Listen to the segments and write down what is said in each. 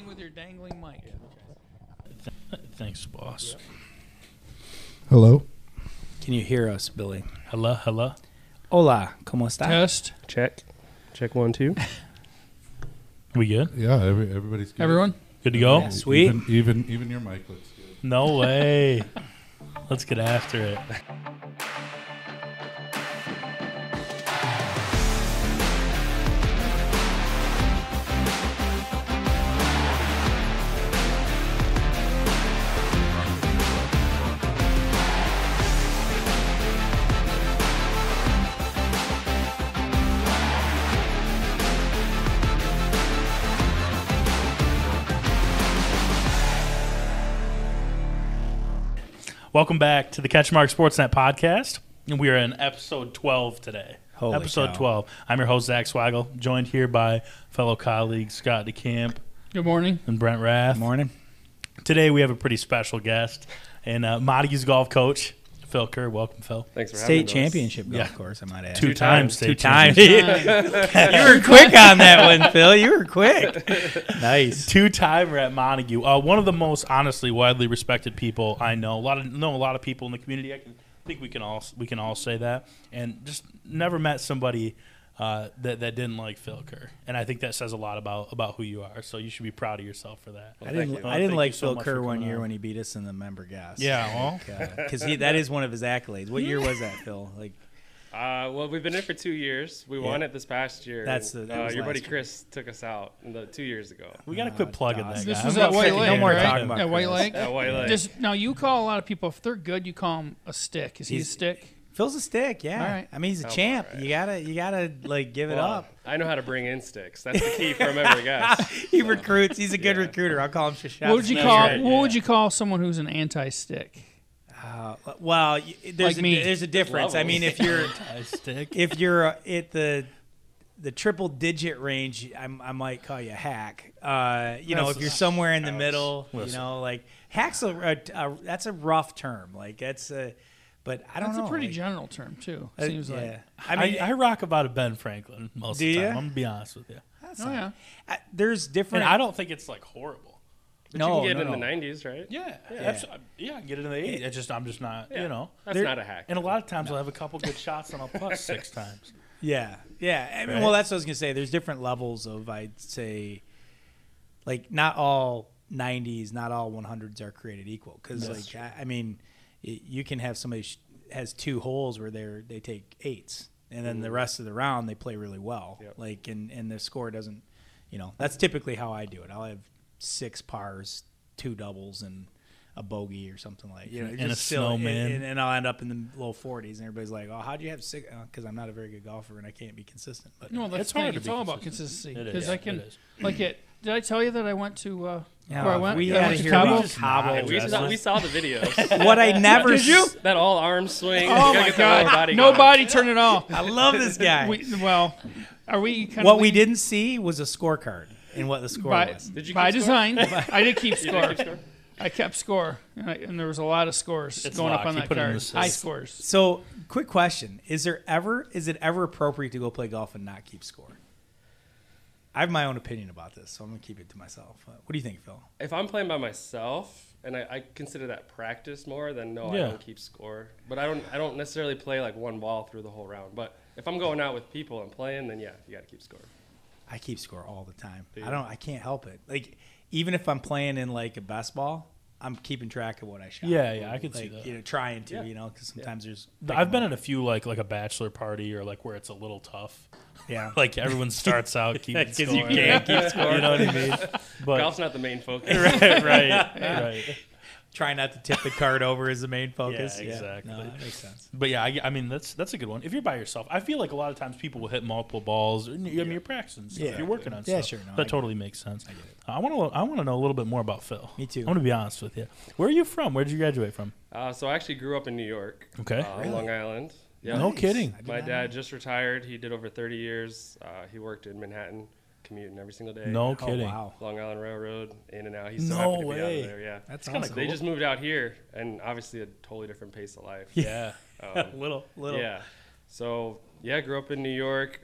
with your dangling mic. Thanks, boss. Yep. Hello. Can you hear us, Billy? Hello. Hola, ¿cómo está? Test. Check 1 2. We good? Yeah, everybody's good. Everyone? Good to go? Yeah, sweet. Even your mic looks good. No way. Let's get after it. Welcome back to the CatchMark SportsNet podcast, and we are in episode 12 today. Holy episode cow. 12. I'm your host, Zach Swaggle, joined here by fellow colleagues Scott DeCamp Good morning. and Brent Rath. Good morning. Today we have a pretty special guest, and Montague's golf coach, Phil Kerr. Welcome, Phil. Thanks for having me. State championship golf Yeah. course, I might add. Two times. Two times. You were quick on that one, Phil. You were quick. Nice. Two-timer at Montague. One of the most honestly widely respected people I know. A lot of people in the community. I think we can all say that. And just never met somebody that didn't like Phil Kerr. And I think that says a lot about who you are. So you should be proud of yourself for that. I didn't Thank like you so Phil much Kerr for one coming year on. when he beat us in the member gas. Yeah, well, Because that is one of his accolades. What year was that, Phil? Well, we've been in for 2 years. We won it this past year. That was your last buddy year. Chris took us out 2 years ago. we got to quit plugging that guy. This I'm was not at White sticking Lake, No more right? talking about At White Chris. Lake? At White Lake. Now, you call a lot of people, if they're good, you call them a stick. Is he a He's- stick? Phil's a stick, yeah. All right. I mean, he's a Sounds champ. all right. You gotta give it Well, up. I know how to bring in sticks. That's the key for a member guest. He recruits. He's a good Yeah. recruiter. I'll call him Shashab. What would you That's call? right, What yeah. would you call someone who's an anti-stick? Well, there's Like me. there's a difference. I mean, if you're Stick. if you're at the triple digit range, I might call you a hack. If you're somewhere in the middle, Listen. like hack's that's a rough term. Like but I don't That's know. a pretty like, general term too. Seems like. yeah. I mean, I rock about a Ben Franklin most Do of the time. ya? I'm going to be honest with you. That's Oh not- yeah. there's different. And I don't think it's like horrible. But No, you can get no, in no. the 90s, right? Yeah, Yeah. I can get it in the 80s. I'm just not, Yeah. That's There- not a hack. And a lot of times I'll have a couple good shots and I'll putt 6 times. Yeah. I mean, Right? well, that's what I was gonna say. There's different levels of, I'd say, like not all 90s, not all 100s are created equal. Because Yes. I mean, you can have somebody has 2 holes where they take 8s, and then the rest of the round they play really well. Yep. Like and the score doesn't, that's typically how I do it. I'll have 6 pars, 2 doubles, and a bogey or something like, And just a silly. snowman. And I'll end up in the low 40s, and everybody's like, "Oh, how'd you have 6?" Because I'm not a very good golfer and I can't be consistent. But No, that's It's the hard thing. to It's be all about consistent. consistency. It Because is. I can, It is. like it. Did I tell you that I went to? Yeah, where I went? we I had went to to hear Cabo? about just Cabo. not- We saw the videos. What I never Did you? That all arm swing. Oh You gotta my get the lower God! body Nobody going. turn it off. I love this guy. Are we kind What of we didn't see was a scorecard and what the score by, was. Did you by keep score? design? I did keep You score. did keep score? I kept score, and there was a lot of scores It's going locked. up on You that put it in card. the safe. High scores. So, quick question: is it ever appropriate to go play golf and not keep score? I have my own opinion about this, so I'm gonna keep it to myself. What do you think, Phil? If I'm playing by myself, and I consider that practice more, then no, Yeah. I don't keep score. But I don't necessarily play like one ball through the whole round. But if I'm going out with people and playing, then yeah, you got to keep score. I keep score all the time. Do you? I can't help it. Like even if I'm playing in like a best ball, I'm keeping track of what I shot. Yeah, I can see like, that. trying to, Yeah. because sometimes there's. I've been at a few like a bachelor party or like where it's a little tough. Yeah. Like everyone starts out keeping score. Because you can't keep score. You know what I mean? But Golf's not the main focus. right. Try not to tip the card over is the main focus. Yeah, exactly. No, that makes sense. But yeah, I mean that's a good one. If you're by yourself, I feel like a lot of times people will hit multiple balls. I mean, you're practicing stuff. Yeah. You're working on Yeah, stuff. sure. No, I that get totally makes sense. I get it. I want to know a little bit more about Phil. Me too. I'm going to be honest with you. Where are you from? Where did you graduate from? So I actually grew up in New York. Okay. Long Island. Yeah. No kidding. I did My not dad know. just retired. He did over 30 years. He worked in Manhattan, commuting every single day. No Oh, kidding. wow. Long Island Railroad, in and out. He's so No happy to be way. out of there. Yeah. That's kinda awesome. They just moved out here, and obviously a totally different pace of life. Yeah. Um, little. Yeah. So yeah, grew up in New York.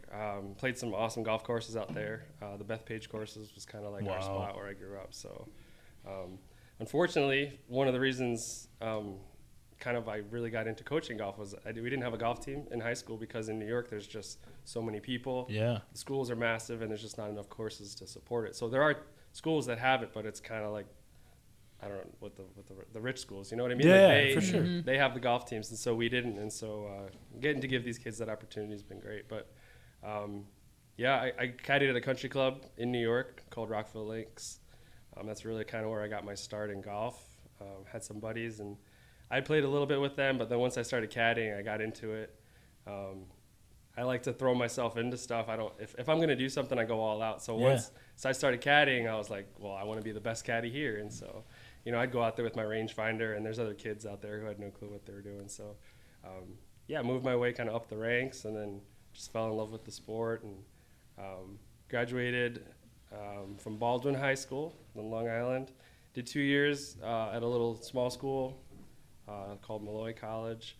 Played some awesome golf courses out there. The Bethpage courses was kind of like our spot where I grew up. So unfortunately, one of the reasons I really got into coaching golf was we didn't have a golf team in high school because in New York there's just so many people. Yeah. The schools are massive and there's just not enough courses to support it. So there are schools that have it, but it's kind of like, I don't know what the rich schools, you know what I mean? Yeah, for sure. They have the golf teams, and so we didn't. And so getting to give these kids that opportunity has been great. But I caddied at a country club in New York called Rockville Lakes. That's really kind of where I got my start in golf. Had some buddies, and I played a little bit with them. But then once I started caddying, I got into it. I like to throw myself into stuff. If I'm going to do something, I go all out. So once I started caddying, I was like, well, I want to be the best caddy here. And so, I'd go out there with my rangefinder, and there's other kids out there who had no clue what they were doing. So, moved my way kind of up the ranks, and then just fell in love with the sport, and graduated from Baldwin High School in Long Island. Did 2 years at a little small school called Malloy College.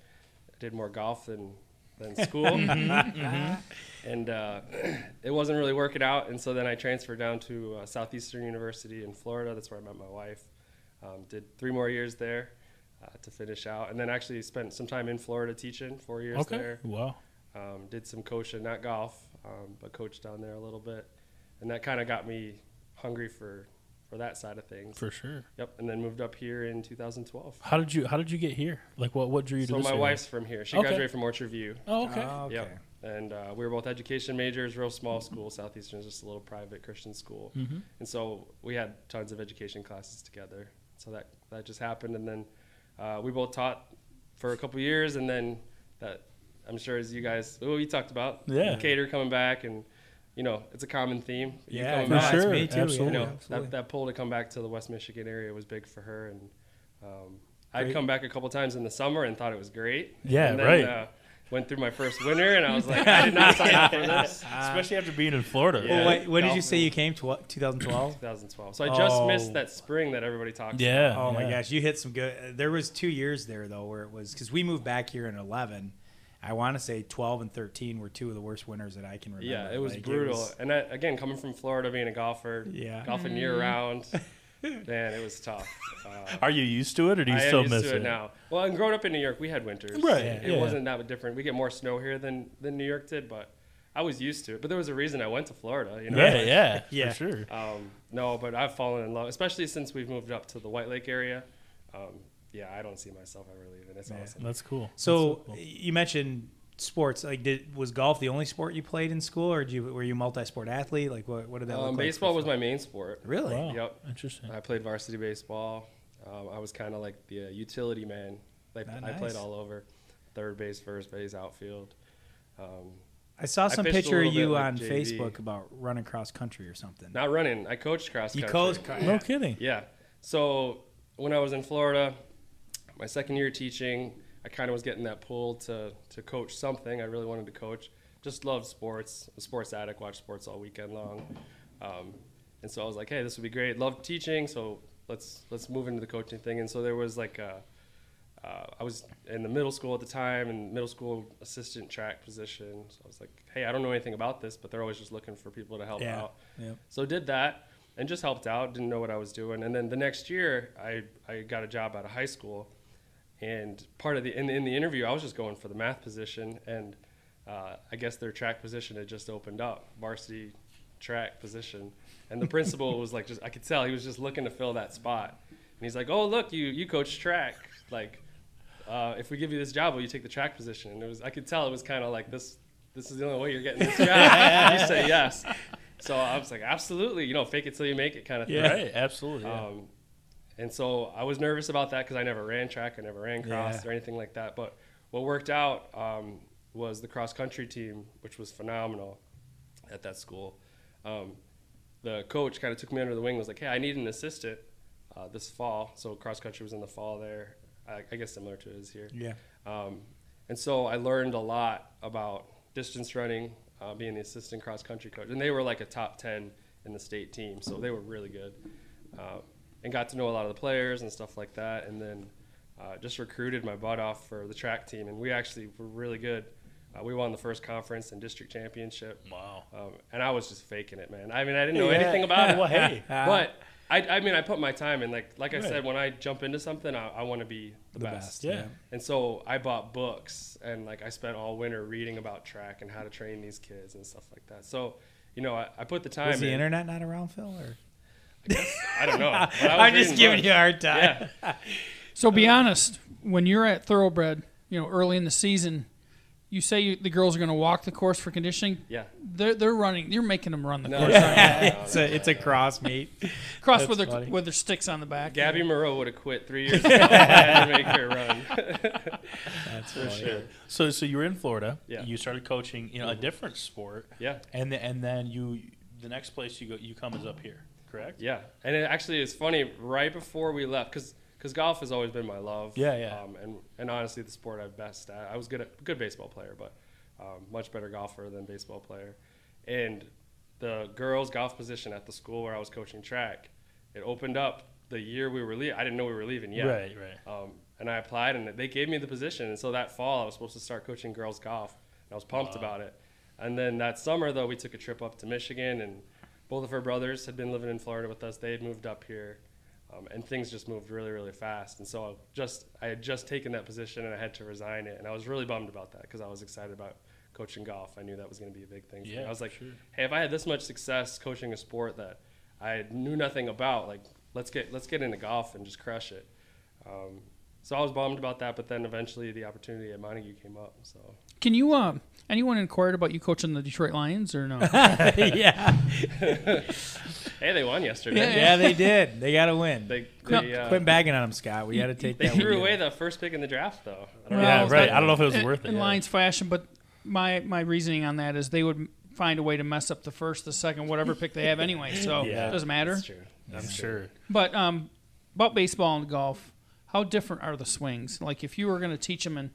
I did more golf than school. And it wasn't really working out, and so then I transferred down to Southeastern University in Florida. That's where I met my wife. Did 3 more years there to finish out, and then actually spent some time in Florida teaching, 4 years there. Wow. Did some coaching, not golf, but coached down there a little bit, and that kind of got me hungry for that side of things. For sure. Yep, and then moved up here in 2012. How did you get here? Like what drew you to So this my area? wife's from here. She graduated from Orchard View. Oh, okay. Yep. And we were both education majors, real small school. Southeastern is just a little private Christian school. Mm-hmm. And so we had tons of education classes together. So that just happened. And then we both taught for a couple years. And then that, I'm sure as you guys, we talked about, Cater coming back, and, it's a common theme. Yeah, for sure. Me too. Absolutely. Absolutely. That pull to come back to the West Michigan area was big for her. And I'd come back a couple times in the summer and thought it was great. Yeah, and then, right. Went through my first winter, and I was like, I did not sign up for this. Especially after being in Florida. Yeah. Well, when did you say you came to 2012? 2012. So I just missed that spring that everybody talks about. Yeah. Oh, my gosh. You hit some good. There was 2 years there, though, where it was – because we moved back here in 11. I want to say 12 and 13 were 2 of the worst winters that I can remember. Yeah, it was brutal. And again, coming from Florida, being a golfer, golfing year-round, man, it was tough. Are you used to it, or do you still miss it? I am used to it now. Well, and growing up in New York, we had winters. Right. It wasn't that different. We get more snow here than New York did, but I was used to it. But there was a reason I went to Florida. Yeah, for sure. No, but I've fallen in love, especially since we've moved up to the White Lake area. I don't see myself ever leaving. It's awesome. That's cool. So you mentioned sports. Like, was golf the only sport you played in school, or were you a multi-sport athlete? Like, what did that look like? Baseball was my main sport. Really? Wow. Yep. Interesting. I played varsity baseball. I was kind of like the utility man. I played all over, third base, first base, outfield. I saw some pitched a picture of little you bit on like JV. Facebook about running cross country or something. Not running. I coached cross country. You coached? No kidding. Yeah. So when I was in Florida, my second year teaching, I kind of was getting that pull to coach something. I really wanted to coach. Just loved sports. I'm a sports addict. Watched sports all weekend long. And so I was like, hey, this would be great. Loved teaching, so let's move into the coaching thing. And so there was like I was in the middle school at the time, and middle school assistant track position. So I was like, hey, I don't know anything about this, but they're always just looking for people to help out. Yep. So did that and just helped out. Didn't know what I was doing. And then the next year, I got a job out of high school. And part of in the interview, I was just going for the math position, and I guess their track position had just opened up, varsity track position. And the principal was like, I could tell he was just looking to fill that spot. And he's like, oh, look, you coach track. Like, if we give you this job, will you take the track position? And I could tell it was kind of like, this is the only way you're getting this job. You say yes. So I was like, absolutely, fake it till you make it kind of thing. Yeah, right, absolutely. Yeah. And so I was nervous about that because I never ran track, I never ran cross or anything like that. But what worked out was the cross country team, which was phenomenal at that school. The coach kind of took me under the wing and was like, hey, I need an assistant this fall. So cross country was in the fall there. I guess similar to it is here. Yeah. And so I learned a lot about distance running, being the assistant cross country coach. And they were like a top 10 in the state team, so they were really good. And got to know a lot of the players and stuff like that. And then just recruited my butt off for the track team. And we actually were really good We won the first conference and district championship. Wow. And I was just faking it, man. I mean, I didn't know anything about it. Well, hey. But I mean, I put my time in. Like I Right. said, when I jump into something, I want to be the best. Yeah. And so I bought books, and like I spent all winter reading about track and how to train these kids and stuff like that. So, you know, I put the time Was the in. internet not around, Phil? Or? I don't know. But I was I'm just reading giving books. you a hard time. Yeah. So be honest, when you're at Thoroughbred, you know, early in the season, you say the girls are going to walk the course for conditioning. Yeah. They're running. You're making them run the No, course. no, aren't you? It's a cross meet. Cross That's with funny. their sticks on the back. Gabby Moreau would have quit 3 years ago. I had to make her run. That's For sure. So you were in Florida. Yeah. You started coaching, you know, a different sport. Yeah. And then the next place you come is up here, correct? Yeah. And it actually is funny, right before we left, because golf has always been my love. Yeah. And honestly, the sport I'm best at. I was good baseball player, but much better golfer than baseball player. And the girls' golf position at the school where I was coaching track, it opened up the year we were leaving. I didn't know we were leaving yet. Right. And I applied, and they gave me the position. And so that fall, I was supposed to start coaching girls' golf. And I was pumped about it. And then that summer, though, we took a trip up to Michigan, and both of her brothers had been living in Florida with us. They had moved up here. And things just moved really, really fast. And so I had just taken that position, and I had to resign it. And I was really bummed about that because I was excited about coaching golf. I knew that was going to be a big thing for me. I was like, hey, if I had this much success coaching a sport that I knew nothing about, like, let's get into golf and just crush it. So I was bummed about that, but then eventually the opportunity at Montague came up. So Can you anyone inquired about you coaching the Detroit Lions or no? Yeah. hey, they won yesterday. Yeah, they did. They got to win. They Quit bagging on them, Scott. We got to take they that. threw win. away the first pick in the draft, though. I don't know. Yeah, Well, right. but- I don't know if it was worth it. In Lions fashion, but my reasoning on that is they would find a way to mess up the first, the second, whatever pick they have anyway. So Yeah. it doesn't matter. That's true. I'm sure. But about baseball and golf, how different are the swings? Like if you were going to teach them, and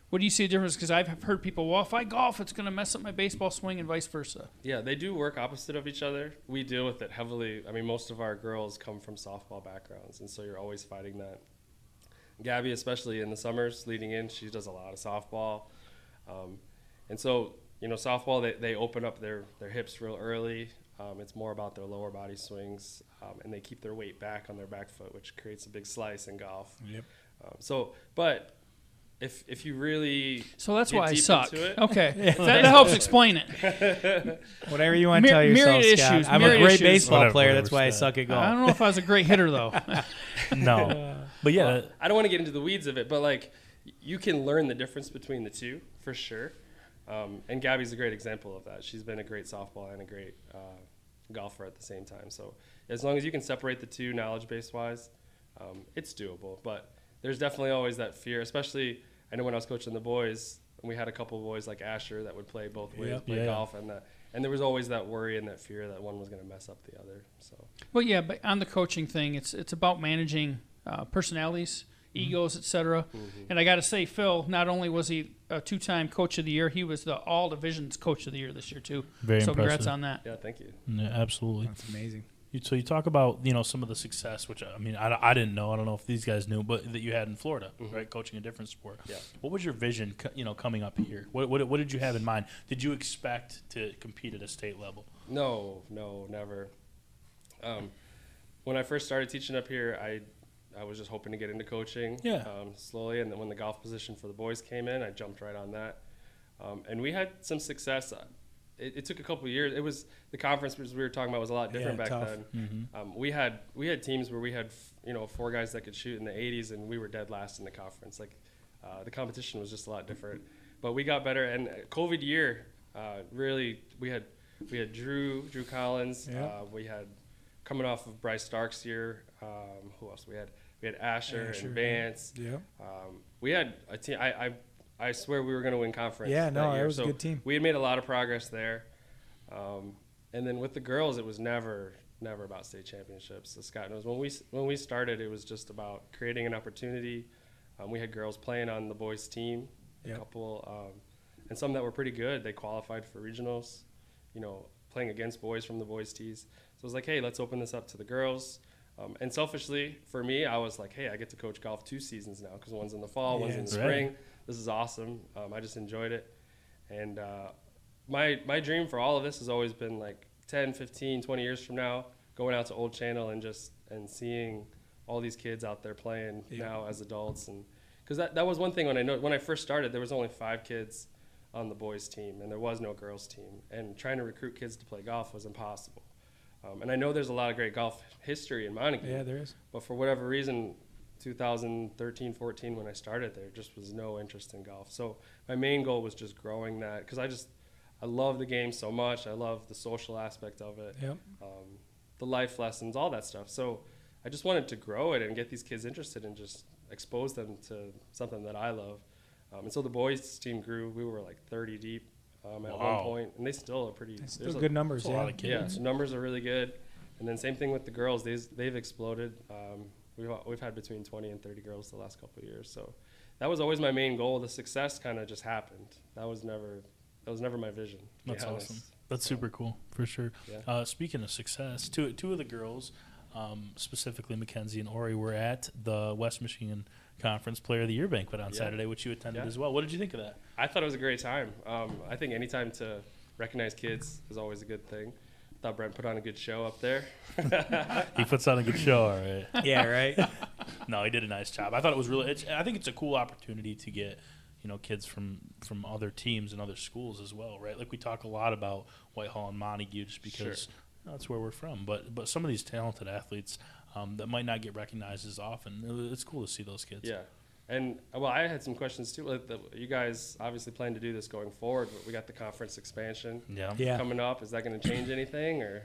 what do you see the difference? Because I've heard people, well, if I golf, it's going to mess up my baseball swing and vice versa. Yeah, they do work opposite of each other. We deal with it heavily. I mean, most of our girls come from softball backgrounds, and so you're always fighting that. Gabby, especially in the summers leading in, she does a lot of softball. And so, you know, softball, they open up their hips real early. It's more about their lower body swings, and they keep their weight back on their back foot, which creates a big slice in golf. Yep. But if you really So that's get why I deep suck. into it- Okay, that helps explain it. Whatever you want to tell Myriad yourself, Scott. issues, I'm a myriad great issues. baseball player. Whatever, That's why I Scott. suck at I golf. don't know if I was a great hitter though. No. But yeah, Well, I don't want to get into the weeds of it, but like you can learn the difference between the two for sure. And Gabby's a great example of that. She's been a great softball and a great golfer at the same time. So as long as you can separate the two knowledge base wise, it's doable. But there's definitely always that fear, especially I know when I was coaching the boys, we had a couple of boys like Asher that would play both ways, play golf, and there was always that worry and that fear that one was going to mess up the other. So Well, yeah, but on the coaching thing, it's about managing personalities, egos, etc. And I got to say, Phil, not only was he a 2-time Coach of the Year, he was the All Divisions Coach of the Year this year too. Very so congrats impressive. on that. yeah, thank you. Yeah, absolutely. That's amazing. So you talk about, you know, some of the success, which I mean, I didn't know. I don't know if these guys knew, but that you had in Florida, right, coaching a different sport. Yeah. What was your vision, you know, coming up here? What did you have in mind? Did you expect to compete at a state level? No, never. When I first started teaching up here, I was just hoping to get into coaching slowly, and then when the golf position for the boys came in, I jumped right on that. And we had some success. It took a couple of years. It was the conference we were talking about was a lot different back tough. then. We had teams where we had 4 guys that could shoot in the 80s, and we were dead last in the conference. Like the competition was just a lot different, but we got better. And COVID year, really we had Drew Collins. Yeah. We had coming off of Bryce Stark's year. Who else we had? We had Asher and Vance. Yeah. We had a team. I swear we were going to win conference. Yeah, no, that year. it was a So good team. We had made a lot of progress there. And then with the girls, it was never about state championships. As Scott knows, when we started, it was just about creating an opportunity. We had girls playing on the boys' team, a couple, and some that were pretty good. They qualified for regionals, playing against boys from the boys' tees. So it was like, hey, let's open this up to the girls. And selfishly, for me, I was like, hey, I get to coach golf 2 seasons now because one's in the fall, one's in the spring. This is awesome. I just enjoyed it. And my dream for all of this has always been like 10, 15, 20 years from now, going out to Old Channel and seeing all these kids out there playing now as adults. And because that was one thing when I first started, there was only 5 kids on the boys team and there was no girls team, and trying to recruit kids to play golf was impossible. And I know there's a lot of great golf history in Montague. Yeah, there is. But for whatever reason, 2013, 14, when I started there just was no interest in golf. So my main goal was just growing that, because I love the game so much. I love the social aspect of it, Yep. the life lessons, all that stuff. So I just wanted to grow it and get these kids interested and just expose them to something that I love. And so the boys team grew. We were like 30 deep at one point, and they still are pretty. Still good numbers. a lot of kids. Yeah, so numbers are really good. And then same thing with the girls. They've exploded. We've had between 20 and 30 girls the last couple of years. So that was always my main goal. The success kind of just happened. That was never my vision. To That's be honest. awesome. That's super cool, for sure. Yeah. Speaking of success, two of the girls, specifically Mackenzie and Ori, were at the West Michigan Conference Player of the Year banquet on Saturday, which you attended as well. What did you think of that? I thought it was a great time. I think any time to recognize kids is always a good thing. I thought Brent put on a good show up there. He puts on a good show, all right. Yeah, right. No, he did a nice job. I thought it was really. I think it's a cool opportunity to get kids from other teams and other schools as well, right? Like we talk a lot about Whitehall and Montague just because that's where we're from. But some of these talented athletes that might not get recognized as often, it's cool to see those kids. Yeah. And, well, I had some questions, too. You guys obviously plan to do this going forward, but we got the conference expansion coming up. Is that going to change anything? Or?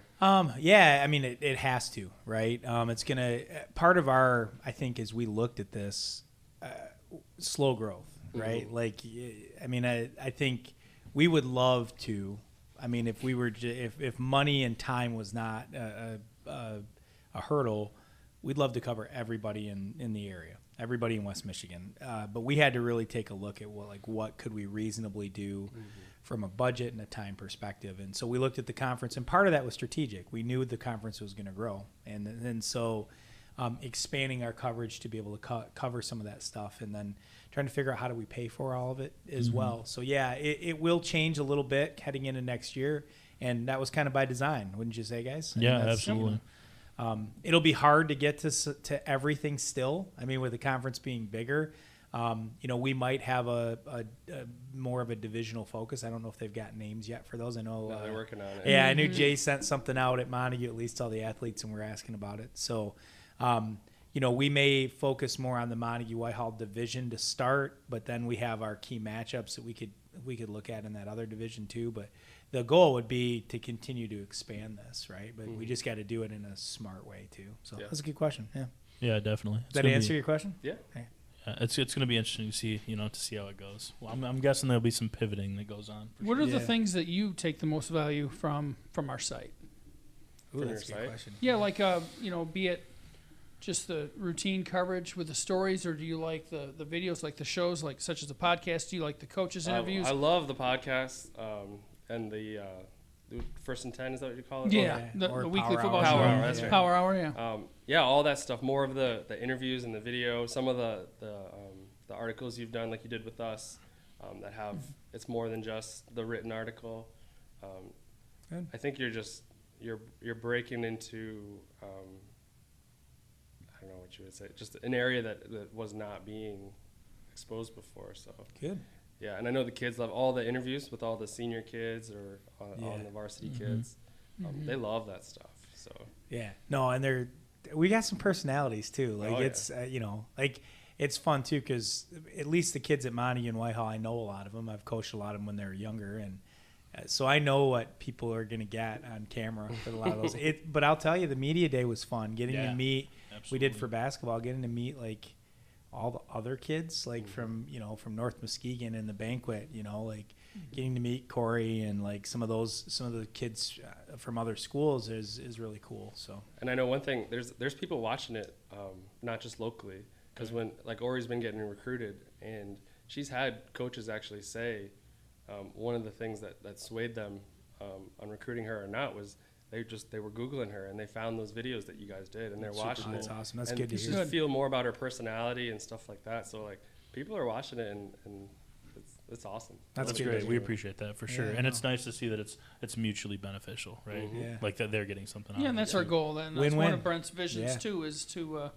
Yeah, I mean, it has to, right? It's going to – part of our – I think as we looked at this, slow growth, right? Mm-hmm. Like, I mean, I think we would love to – I mean, if we were – if money and time was not a hurdle, we'd love to cover everybody in the area. Everybody in West Michigan, but we had to really take a look at what could we reasonably do from a budget and a time perspective. And so we looked at the conference, and part of that was strategic. We knew the conference was going to grow, and so expanding our coverage to be able to cover some of that stuff, and then trying to figure out how do we pay for all of it as well. So yeah, it will change a little bit heading into next year, and that was kind of by design, wouldn't you say, guys? Yeah, absolutely. It'll be hard to get to everything still. I mean, with the conference being bigger, we might have a more of a divisional focus. I don't know if they've got names yet for those. I know they're working on it. Yeah, I knew Jay sent something out at Montague, at least all the athletes, and we're asking about it. So, we may focus more on the Montague Whitehall division to start, but then we have our key matchups that we could look at in that other division too. But the goal would be to continue to expand this, right? But we just got to do it in a smart way too. So that's a good question. Yeah. Yeah, definitely. Did that answer your question? Yeah. Okay. It's going to be interesting to see how it goes. Well, I'm guessing there'll be some pivoting that goes on. What are the things that you take the most value from our site? Ooh, that's a good question. Yeah, like be it just the routine coverage with the stories, or do you like the videos, like the shows, like such as the podcast? Do you like the coaches' interviews? I love the podcast. And the First and 10, is that what you call it? Yeah, the weekly football show. Power Hour, that's right. Power Hour, yeah. Yeah, all that stuff. More of the interviews and the video. Some of the articles you've done, like you did with us, that have it's more than just the written article. Good. I think you're breaking into I don't know what you would say, just an area that was not being exposed before. So good. Yeah, and I know the kids love all the interviews with all the senior kids or on the varsity kids. They love that stuff. So yeah, no, and we got some personalities too. Like it's it's fun too because at least the kids at Montague and Whitehall, I know a lot of them. I've coached a lot of them when they were younger, and so I know what people are going to get on camera for a lot of those. But I'll tell you, the media day was fun. Getting to meet, we did for basketball, getting to meet like all the other kids, like from North Muskegon in the banquet, getting to meet Corey and like some of the kids from other schools is really cool. So, and I know one thing, there's people watching it, not just locally, because when like Ori's been getting recruited, and she's had coaches actually say one of the things that swayed them on recruiting her or not was they were Googling her and they found those videos that you guys did and they're watching it. That's awesome. That's and good to hear. Just feel more about her personality and stuff like that. So like people are watching it and it's awesome. That's That's good. great. We appreciate that for sure, Yeah, and no. it's nice to see that it's mutually beneficial, right? Yeah. Like that they're getting something out Yeah, of and it, that's our too. goal. And that's Win-win. one of Brent's visions Yeah. too. Is to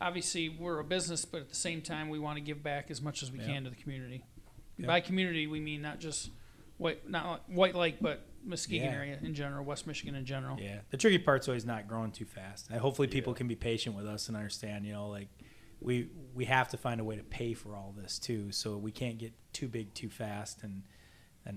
obviously we're a business, but at the same time we want to give back as much as we Yeah. can to the community. Yeah. By community, we mean not just White Lake, but Muskegon Yeah. area in general, West Michigan in general. Yeah, the tricky part's always not growing too fast. And hopefully, people can be patient with us and understand. Like we have to find a way to pay for all this too, so we can't get too big too fast and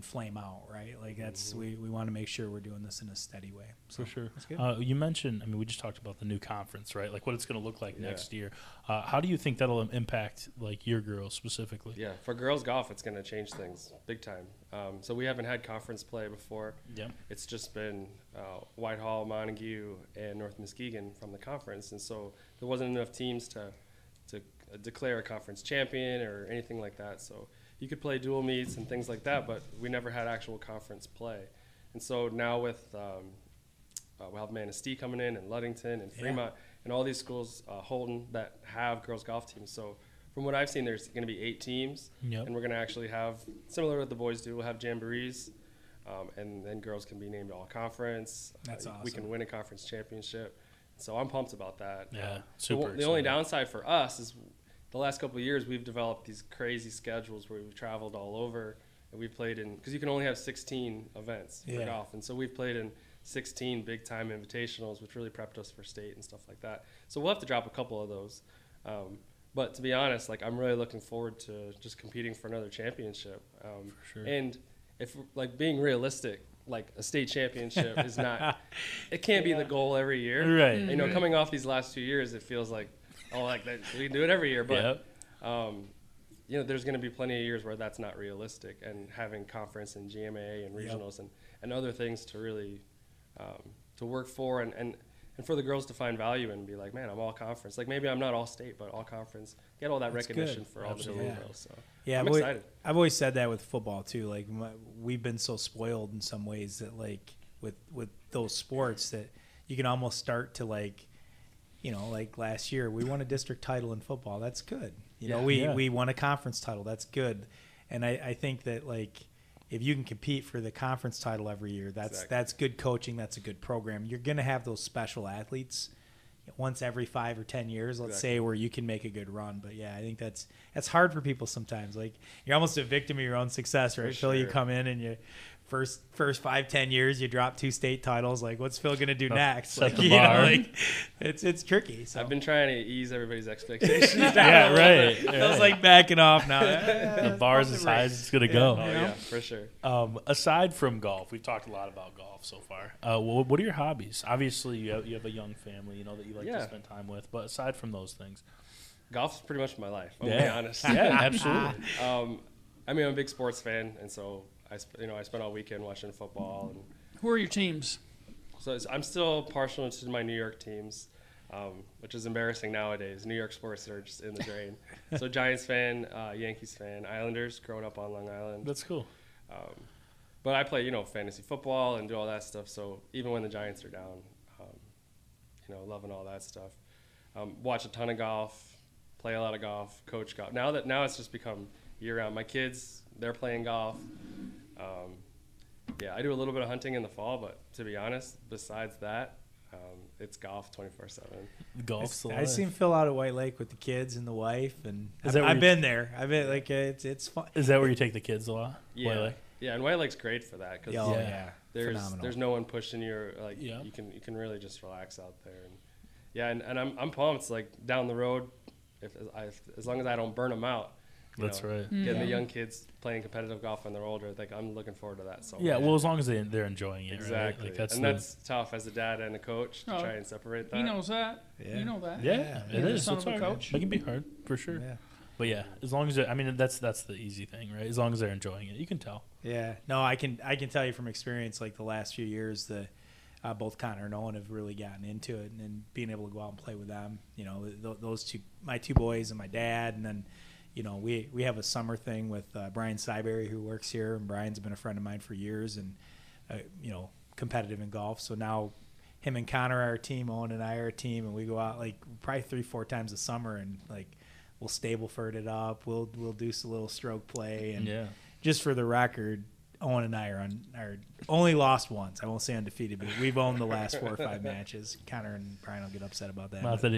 flame out, right? Like that's we want to make sure we're doing this in a steady way. So For sure. that's good. You mentioned, we just talked about the new conference, right? Like what it's going to look like Yeah. next year. How do you think that'll impact like your girls specifically? Yeah, for girls golf, it's going to change things big time. So we haven't had conference play before. Yeah. It's just been Whitehall, Montague, and North Muskegon from the conference, and so there wasn't enough teams to declare a conference champion or anything like that. So you could play dual meets and things like that, but we never had actual conference play. And so now with we'll have Manistee coming in, and Ludington, and Fremont, and all these schools, Holton, that have girls golf teams. So from what I've seen, there's going to be 8 teams, Yep. and we're going to actually have, similar to what the boys do, we'll have jamborees, and then girls can be named all conference. That's We awesome. can win a conference championship. So I'm pumped about that. Yeah, The super the only exciting. downside for us is the last couple of years we've developed these crazy schedules where we've traveled all over, and we've played in, because you can only have 16 events for Yeah. golf, and so we've played in 16 big time invitationals, which really prepped us for state and stuff like that. So we'll have to drop a couple of those. But to be honest, like I'm really looking forward to just competing for another championship. For sure. And if like being realistic, like a state championship is not, it can't be the goal every year. Right. You know, coming off these last 2 years, it feels like, oh, like that, we can do it every year. But, Yep. you know, there's going to be plenty of years where that's not realistic. And having conference and GMA and regionals and other things to really to work for and for the girls to find value in and be like, man, I'm all conference. Like maybe I'm not all state, but all conference. Get all that That's recognition good. for all Absolutely. the girls. So Yeah, I'm I've excited. I've always said that with football too. Like we've been so spoiled in some ways that like with those sports that you can almost start to like, you know, like last year we won a district title in football. That's good. You know, we won a conference title. That's good. And I think that like if you can compete for the conference title every year, that's good coaching. That's a good program. You're going to have those special athletes once every 5 or 10 years, let's say, where you can make a good run. But yeah, I think that's hard for people sometimes. Like you're almost a victim of your own success, right? Phil, you come in and you first 5-10 years you drop 2 state titles. Like what's Phil gonna do next? Set Like the you bar. know, like it's tricky. So I've been trying to ease everybody's expectations down. Yeah, right. Phil's like backing off now. The bar's as high as it's going to go. Oh yeah, for sure. Aside from golf, we've talked a lot about golf so far. What are your hobbies? Obviously, you have a young family, you know, that you like to spend time with. But aside from those things, Golf's pretty much my life. I'll be honest. Yeah, absolutely. I mean, I'm a big sports fan, and so I spent all weekend watching football, and Who are your teams? so I'm still partial to my New York teams, which is embarrassing nowadays. New York sports are just in the drain. So Giants fan, Yankees fan, Islanders. Growing up on Long Island. That's cool. But I play, you know, fantasy football and do all that stuff. So even when the Giants are down, you know, loving all that stuff. Watch a ton of golf, play a lot of golf, coach golf. Now it's just become year round. My kids, they're playing golf. Yeah, I do a little bit of hunting in the fall, but to be honest, besides that, it's golf 24/7. Golf's the I life. seen Phil out at White Lake with the kids and the wife, and Is that where I've you- been there. I've been like it's fun. Is that where you take the kids a lot? Yeah, White Lake? yeah, and White Lake's great for that because Oh, yeah. there's Phenomenal. no one pushing you. Like Yeah. you can really just relax out there. And yeah, and I'm pumped. It's like down the road, as long as I don't burn them out. you That's know, right. Getting the young kids playing competitive golf when they're older, like I'm looking forward to that. So Yeah, well, as long as they're enjoying it, exactly. right? Like That's tough as a dad and a coach to Oh, try and separate that. He knows that. Yeah. You know that. yeah, it You're the is. son It's of a hard. coach. It can be hard for sure. Yeah. But yeah, as long as that's the easy thing, right? As long as they're enjoying it, you can tell. Yeah, no, I can tell you from experience, like the last few years, both Connor and Owen have really gotten into it, and being able to go out and play with them. You know, those two, my 2 boys and my dad, and then, you know, we have a summer thing with Brian Syberry, who works here, and Brian's been a friend of mine for years, and you know, competitive in golf. So now him and Connor are a team, Owen and I are a team, and we go out like probably 3-4 times a summer and like We'll Stableford it up. We'll do some little stroke play. And Yeah. just for the record, Owen and I are only lost once. I won't say undefeated, but we've owned the last 4 or 5 matches. Connor and Brian will get upset about that. Not that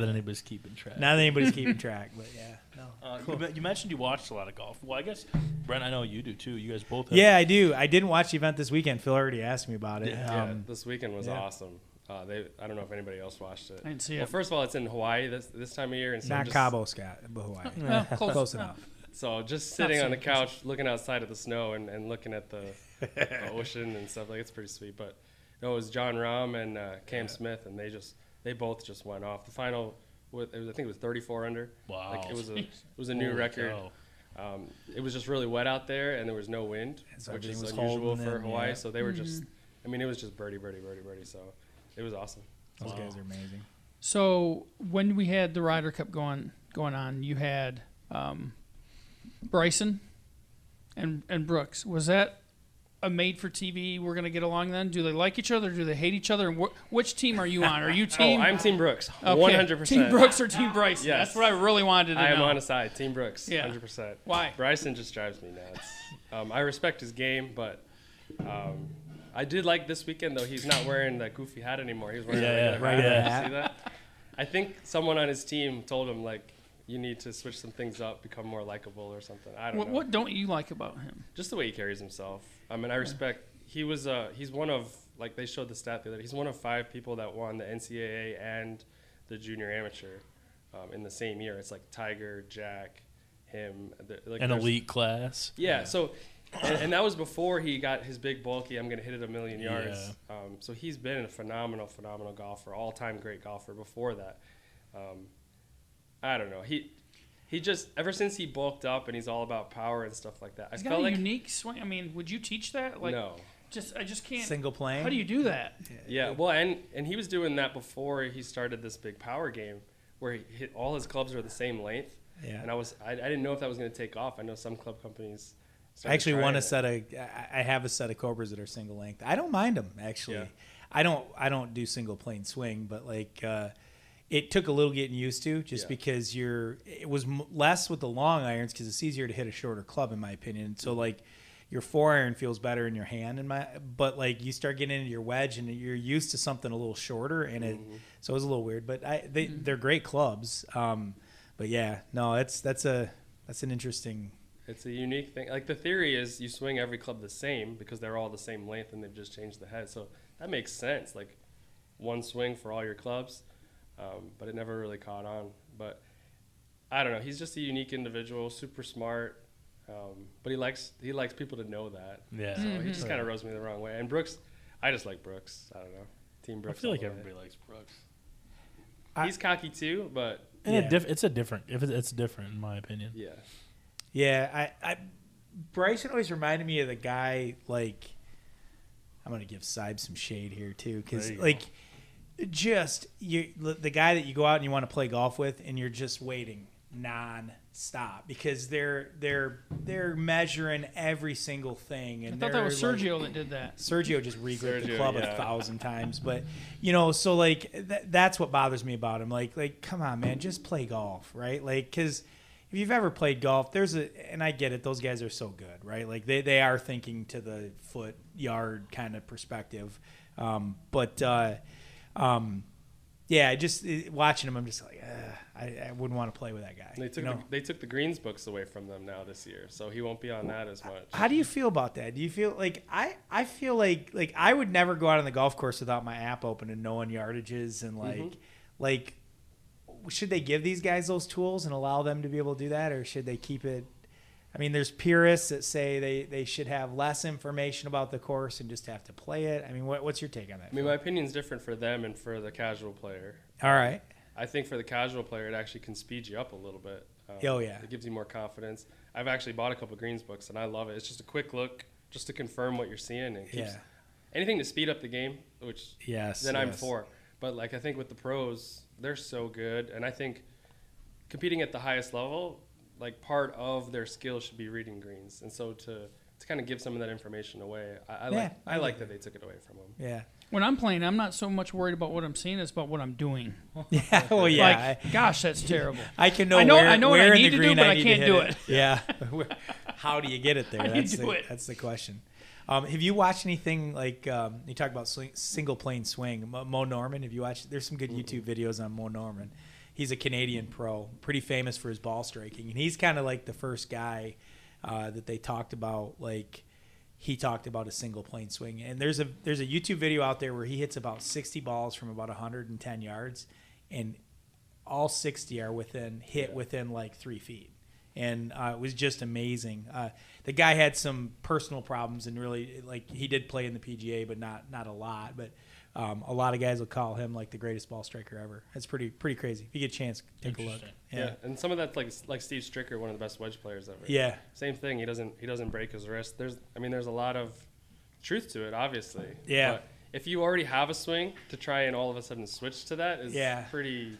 anybody's keeping track. Not that anybody's keeping track, but yeah, no. You mentioned you watched a lot of golf. Well, I guess, Brent, I know you do too. You guys both have. Yeah, I do. I didn't watch the event this weekend. Phil already asked me about it. Yeah, this weekend was yeah. awesome. I don't know if anybody else watched it. I didn't see Well, it. first of all, it's in Hawaii this time of year, and so Not Cabo, Scott, but Hawaii. Well, close enough. So just sitting on the so couch, looking outside of the snow, and looking at the ocean and stuff, like it's pretty sweet. But it was John Rahm and Cam Smith, and they both just went off. The final, I think it was 34 under. Wow. Like it was a new record. It was just really wet out there, and there was no wind, So which is everything was unusual holding for in, Hawaii. yeah. So they were just, I mean, it was just birdie. So it was awesome. Those guys are amazing. So when we had the Ryder Cup going on, you had Bryson and Brooks. Was that a made-for-TV? We're going to get along then? Do they like each other? Do they hate each other? And which team are you on? Are you team? I'm Team Brooks, Okay. 100%. Team Brooks or Team Bryson? Yes. That's what I really wanted to know. I am on a side, Team Brooks, Yeah. 100%. Why? Bryson just drives me nuts. I respect his game, but I did like this weekend, though. He's not wearing that goofy hat anymore. He was wearing a regular hat. See that? I think someone on his team told him, like, you need to switch some things up, become more likable or something. I don't know. What don't you like about him? Just the way he carries himself. I mean, I respect. He's one of, like they showed the stat the other day, he's one of 5 people that won the NCAA and the junior amateur in the same year. It's like Tiger, Jack, him. Like An elite class. Yeah, so, and that was before he got his big bulky, I'm going to hit it a million yards. Yeah. So he's been a phenomenal golfer, all-time great golfer before that. I don't know. He just, ever since he bulked up and he's all about power and stuff like that. He's got a unique swing. I mean, would you teach that? Like, no. I just can't. Single plane? How do you do that? Yeah, well, and he was doing that before he started this big power game where he hit all his clubs are the same length. Yeah. And I didn't know if that was going to take off. I know some club companies. I actually want a to set of. I have a set of Cobras that are single length. I don't mind them actually. Yeah. I don't do single plane swing, but like it took a little getting used to, just because it was less with the long irons because it's easier to hit a shorter club in my opinion. So like your 4-iron feels better in your hand but like you start getting into your wedge and you're used to something a little shorter and so it was a little weird. But they're great clubs. But yeah, no, that's an interesting. It's a unique thing. Like the theory is you swing every club the same because they're all the same length and they've just changed the head. So that makes sense. Like one swing for all your clubs, but it never really caught on. But I don't know. He's just a unique individual, super smart. But he likes people to know that. Yeah. So he just kind of rubs me the wrong way. And Brooks, I just like Brooks. I don't know. Team Brooks. I feel like all the way. everybody likes Brooks. He's cocky too, but And it's different in my opinion. yeah. Yeah, I Bryson always reminded me of the guy, like, I'm going to give Saib some shade here too, because like just the guy that you go out and you want to play golf with and you're just waiting non-stop because they're measuring every single thing. And I thought that was Sergio that did that. Sergio just re-gripped the club 1,000 times, but so like that's what bothers me about him. Like come on, man, just play golf, right? Like because if you've ever played golf, and I get it, those guys are so good, right? Like they are thinking to the foot yard kind of perspective, yeah, just watching them, I'm just like, I wouldn't want to play with that guy. They took the greens books away from them now this year, so he won't be on that as much. How do you feel about that? Do you feel like I feel like I would never go out on the golf course without my app open and knowing yardages and like should they give these guys those tools and allow them to be able to do that, or should they keep it? I mean, there's purists that say they should have less information about the course and just have to play it. I mean, what's your take on that? I mean, my opinion's different for them and for the casual player. All right. I think for the casual player, it actually can speed you up a little bit. It gives you more confidence. I've actually bought a couple of greens books, and I love it. It's just a quick look, just to confirm what you're seeing, and keeps anything to speed up the game, which I'm for. But like I think with the pros, they're so good, and I think competing at the highest level, like part of their skill should be reading greens, and so to kind of give some of that information away, I like that they took it away from them. Yeah. When I'm playing, I'm not so much worried about what I'm seeing as about what I'm doing. Yeah, well, yeah. Like, gosh, that's terrible. I can know. I know where what I in need the to do, green but I I need can't to do hit it. Yeah. How do you get it there? How do you do it? That's the question. Have you watched anything like you talk about single plane swing? Mo Norman. Have you watched? There's some good YouTube videos on Mo Norman. He's a Canadian pro, pretty famous for his ball striking, and he's kind of like the first guy that they talked about. Like he talked about a single plane swing, and there's a YouTube video out there where he hits about 60 balls from about 110 yards, and all 60 are within like 3 feet. And it was just amazing. The guy had some personal problems, and really, like, he did play in the PGA, but not a lot. But a lot of guys will call him like the greatest ball striker ever. It's pretty crazy. If you get a chance, take a look. Yeah, and some of that's like Steve Stricker, one of the best wedge players ever. Yeah, same thing. He doesn't break his wrist. There's a lot of truth to it, obviously. Yeah. But if you already have a swing, to try and all of a sudden switch to that is pretty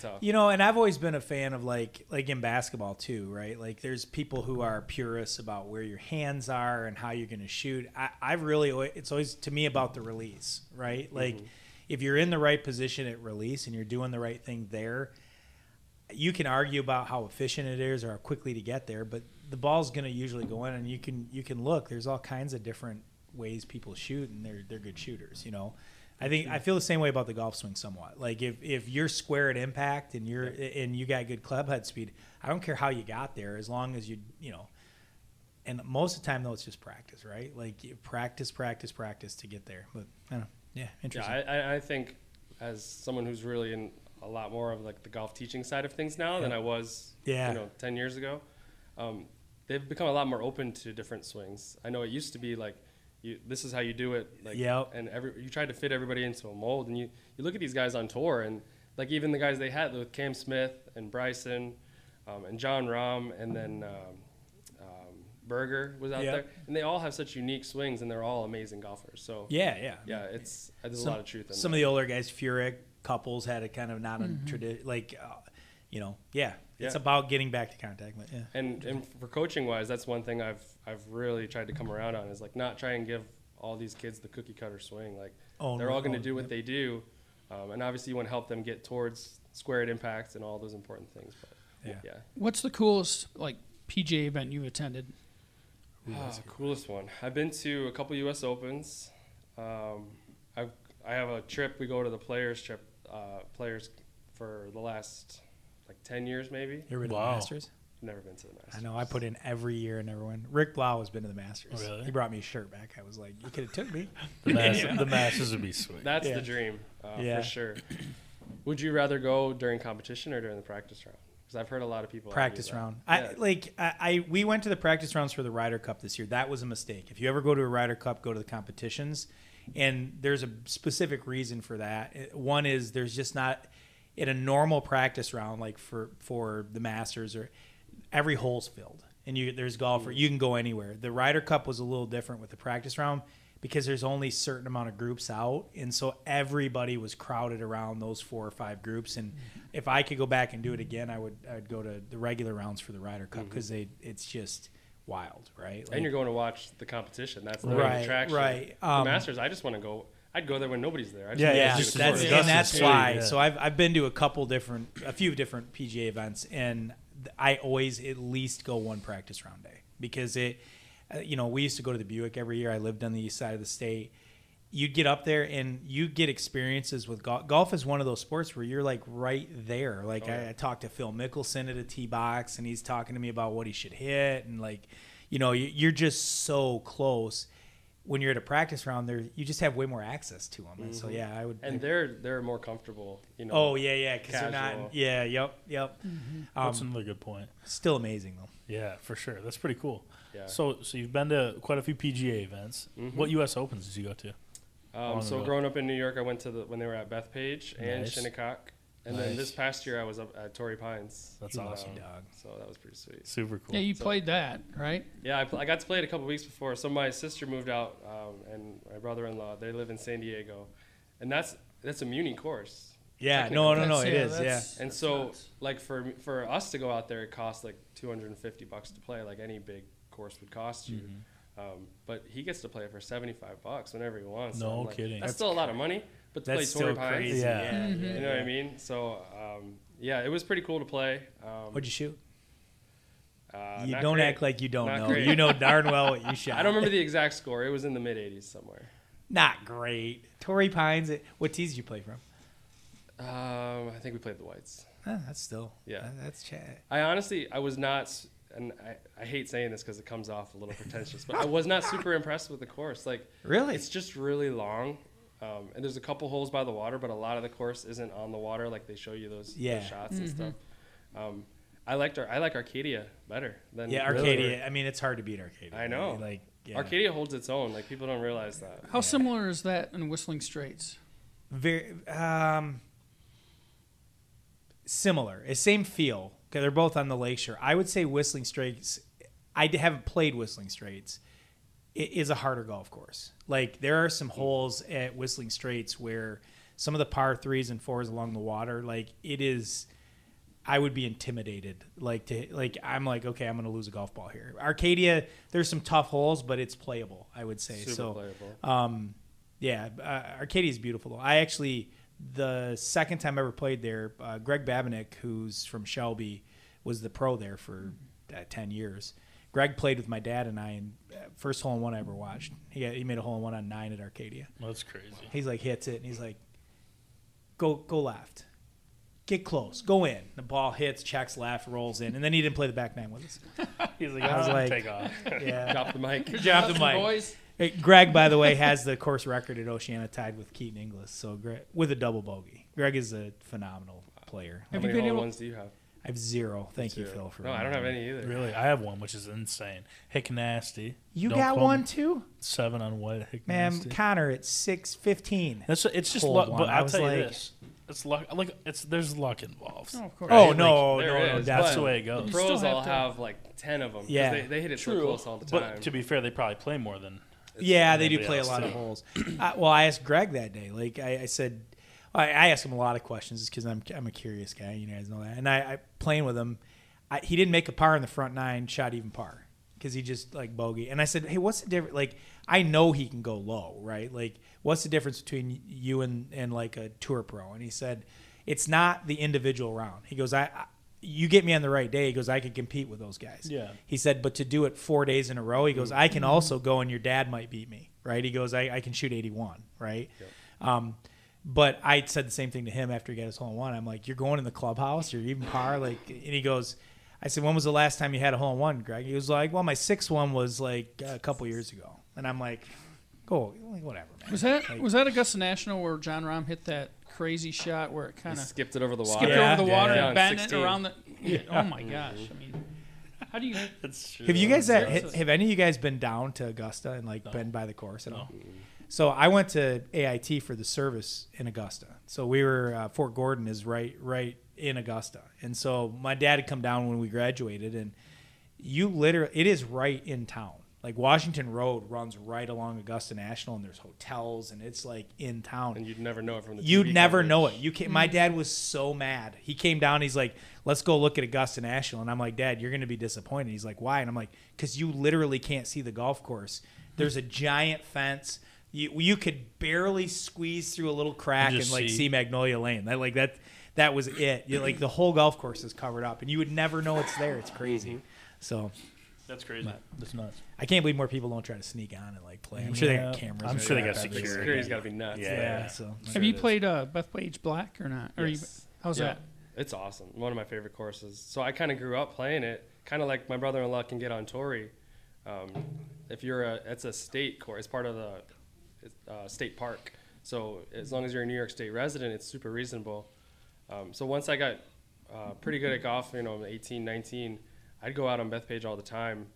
tough. You know, and I've always been a fan of like in basketball too, right? Like there's people who are purists about where your hands are and how you're going to shoot. It's always to me about the release, right? Like if you're in the right position at release and you're doing the right thing there, you can argue about how efficient it is or how quickly to get there, but the ball's going to usually go in, and you can look. There's all kinds of different ways people shoot, and they're good shooters, you know. I feel the same way about the golf swing somewhat. Like if you're square at impact and you got good club head speed, I don't care how you got there as long as you know. And most of the time though, it's just practice, right? Like you practice to get there. But I don't know. Yeah, interesting. Yeah, I think as someone who's really in a lot more of like the golf teaching side of things now than I was, 10 years ago. They've become a lot more open to different swings. I know it used to be like, this is how you do it, like, and you tried to fit everybody into a mold, and you look at these guys on tour, and like even the guys they had with Cam Smith and Bryson, and John Rahm, and then Berger was out there, and they all have such unique swings, and they're all amazing golfers. So there's a lot of truth in some of the older guys, Furyk, Couples had a kind of not a tradition, like it's about getting back to contact. But and for coaching wise, that's one thing I've really tried to come around on, is like not try and give all these kids the cookie cutter swing. Like they're all going to do what they do, and obviously you want to help them get towards square at impact and all those important things. But What's the coolest like PGA event you've attended? Coolest one. I've been to a couple U.S. Opens. I have a trip. We go to the Players trip. Players for the last like 10 years maybe. You ever been to the Masters? Never been to the Masters. I know. I put in every year and never win. Rick Blau has been to the Masters. Oh, really? He brought me a shirt back. I was like, you could have took me. The Masters would be sweet. That's the dream, for sure. Would you rather go during competition or during the practice round? Because I've heard a lot of people practice round. We went to the practice rounds for the Ryder Cup this year. That was a mistake. If you ever go to a Ryder Cup, go to the competitions, and there's a specific reason for that. One is there's just not in a normal practice round like for the Masters, or every hole's filled, and there's golfer. You can go anywhere. The Ryder Cup was a little different with the practice round because there's only a certain amount of groups out, and so everybody was crowded around those 4 or 5 groups. And if I could go back and do it again, I'd go to the regular rounds for the Ryder Cup because it's just wild, right? Like, and you're going to watch the competition. That's the main attraction. Right. The Masters, I just want to go. I'd go there when nobody's there. That's why. Yeah. So I've been to a few different PGA events, and I always at least go one practice round day because we used to go to the Buick every year. I lived on the east side of the state. You'd get up there and you get experiences with golf. Golf is one of those sports where you're like right there. Like I talked to Phil Mickelson at a tee box, and he's talking to me about what he should hit, and you're just so close. When you're at a practice round, you just have way more access to them. And so I would. And they're more comfortable, Oh yeah, because they're not. Yeah, yep. That's another good point. Still amazing though. Yeah, for sure. That's pretty cool. Yeah. So you've been to quite a few PGA events. What U.S. Opens did you go to? Growing up in New York, I went to when they were at Bethpage and Shinnecock. And then this past year, I was up at Torrey Pines. That's awesome, dog. So that was pretty sweet. Super cool. Yeah, you played that, right? Yeah, I got to play it a couple weeks before. So my sister moved out, and my brother-in-law, they live in San Diego. And that's a Muni course. Yeah, no, it is, yeah. And so, nuts. Like, for us to go out there, it costs like $250 to play, like any big course would cost you. But he gets to play it for $75 whenever he wants. No so I'm like, kidding. That's still a lot of money, but to That's play Torrey still Pines, crazy. Yeah. you know what I mean? So yeah, it was pretty cool to play. What'd you shoot? You not don't great. act like you don't Not know. great. You know darn well what you shot. I don't remember the exact score. It was in the mid 80s somewhere. Not great. Torrey Pines. What tees did you play from? I think we played the Whites. That's still. Yeah. That's chat. I was not, and I hate saying this because it comes off a little pretentious, but I was not super impressed with the course. Like, Really? it's just really long, and there's a couple holes by the water, but a lot of the course isn't on the water. Like they show you those shots and stuff. I like Arcadia better than Arcadia. I mean, it's hard to beat Arcadia. I know. Like Arcadia holds its own. Like people don't realize that. How similar is that in Whistling Straits? Very similar. Same feel because they're both on the lakeshore. I would say Whistling Straits. I haven't played Whistling Straits. It is a harder golf course. Like there are some holes at Whistling Straits where some of the par 3s and 4s along the water, like it is. I would be intimidated. I'm like, okay, I'm going to lose a golf ball here. Arcadia, there's some tough holes, but it's playable. I would say Super playable. Arcadia is beautiful. Though. I actually, the second time I ever played there, Greg Babinick, who's from Shelby, was the pro there for 10 years. Greg played with my dad and I, and first hole-in-one I ever watched. He made a hole-in-one on 9 at Arcadia. Well, that's crazy. He's like, hits it, and he's like, go left. Get close. Go in. The ball hits, checks left, rolls in. And then he didn't play the back 9 with us. He's like, I was like, take off. Yeah. Drop the mic. Drop the mic. Boys. Hey, Greg, by the way, has the course record at Oceana tied with Keaton Inglis. So Greg, with a double bogey. Greg is a phenomenal player. How Have you many been hole able- ones do you have? I have 0. Thank you, Phil. For No, I don't have any either. Really? I have one, which is insane. Hick Nasty. You Don't got quote one me. too? 7 on white. Hick Man, Nasty. Connor at 6:15. It's just Hole luck. one. But I I'll was tell you like- this. It's luck. Like there's luck involved. Oh, of course. Oh, Right? no, Like, there no, is, that's but the way it goes. The You pros still all have to- have like 10 of them. 'Cause Yeah. they hit it so close all the time. But to be fair, they probably play more than. Yeah, they do Everybody play a else lot too. of holes. Well, I asked Greg that day. Like I said, I asked him a lot of questions because I'm a curious guy. You guys know that. And I playing with him, he didn't make a par in the front 9, shot even par because he just like bogey. And I said, hey, what's the difference? Like I know he can go low, right? Like what's the difference between you and like a tour pro? And he said, it's not the individual round. He goes, you get me on the right day. He goes, I can compete with those guys. Yeah. He said, but to do it 4 days in a row, he goes, I can also go and your dad might beat me, right? He goes, I can shoot 81, right? Yep. But I said the same thing to him after he got his hole-in-one. I'm like, you're going in the clubhouse, you're even par, like, and he goes, I said, when was the last time you had a hole-in-one, Greg? He was like, well, my 6th one was like a couple years ago. And I'm like, go, like, whatever, man. Was that Augusta National where John Rahm hit that crazy shot where it He kind of skipped it over the water. skipped Yeah. over the water Yeah, and on bent it 16. around the? Oh my gosh! I mean, how do you? That's true. Have you guys That's- have any of you guys been down to Augusta and like been by the course at No. all? So I went to AIT for the service in Augusta. So we were Fort Gordon is right in Augusta, and so my dad had come down when we graduated, and it is right in town. Like Washington Road runs right along Augusta National, and there's hotels, and it's like in town. And you'd never know it from the You'd TV never coverage. know it. You can My dad was so mad. He came down. He's like, "Let's go look at Augusta National." And I'm like, "Dad, you're going to be disappointed." He's like, "Why?" And I'm like, "Because you literally can't see the golf course. There's a giant fence. You could barely squeeze through a little crack You and just like see- see Magnolia Lane. That was it. Like the whole golf course is covered up, and you would never know it's there. It's crazy. So That's crazy. That's nuts. I can't believe more people don't try to sneak on and like play. I'm sure they Yeah. got cameras. I'm and sure they stuff. got The security. security's got to be nuts. Yeah. So Have you it is. played Bethpage Black or not? Or Yes. how's Yeah. that? It's awesome. One of my favorite courses. So I kind of grew up playing it, kind of like my brother-in-law can get on Torrey. It's a state course. It's part of the state park. So as long as you're a New York State resident, it's super reasonable. So once I got pretty good at golf, 18, 19, I'd go out on Bethpage all the time,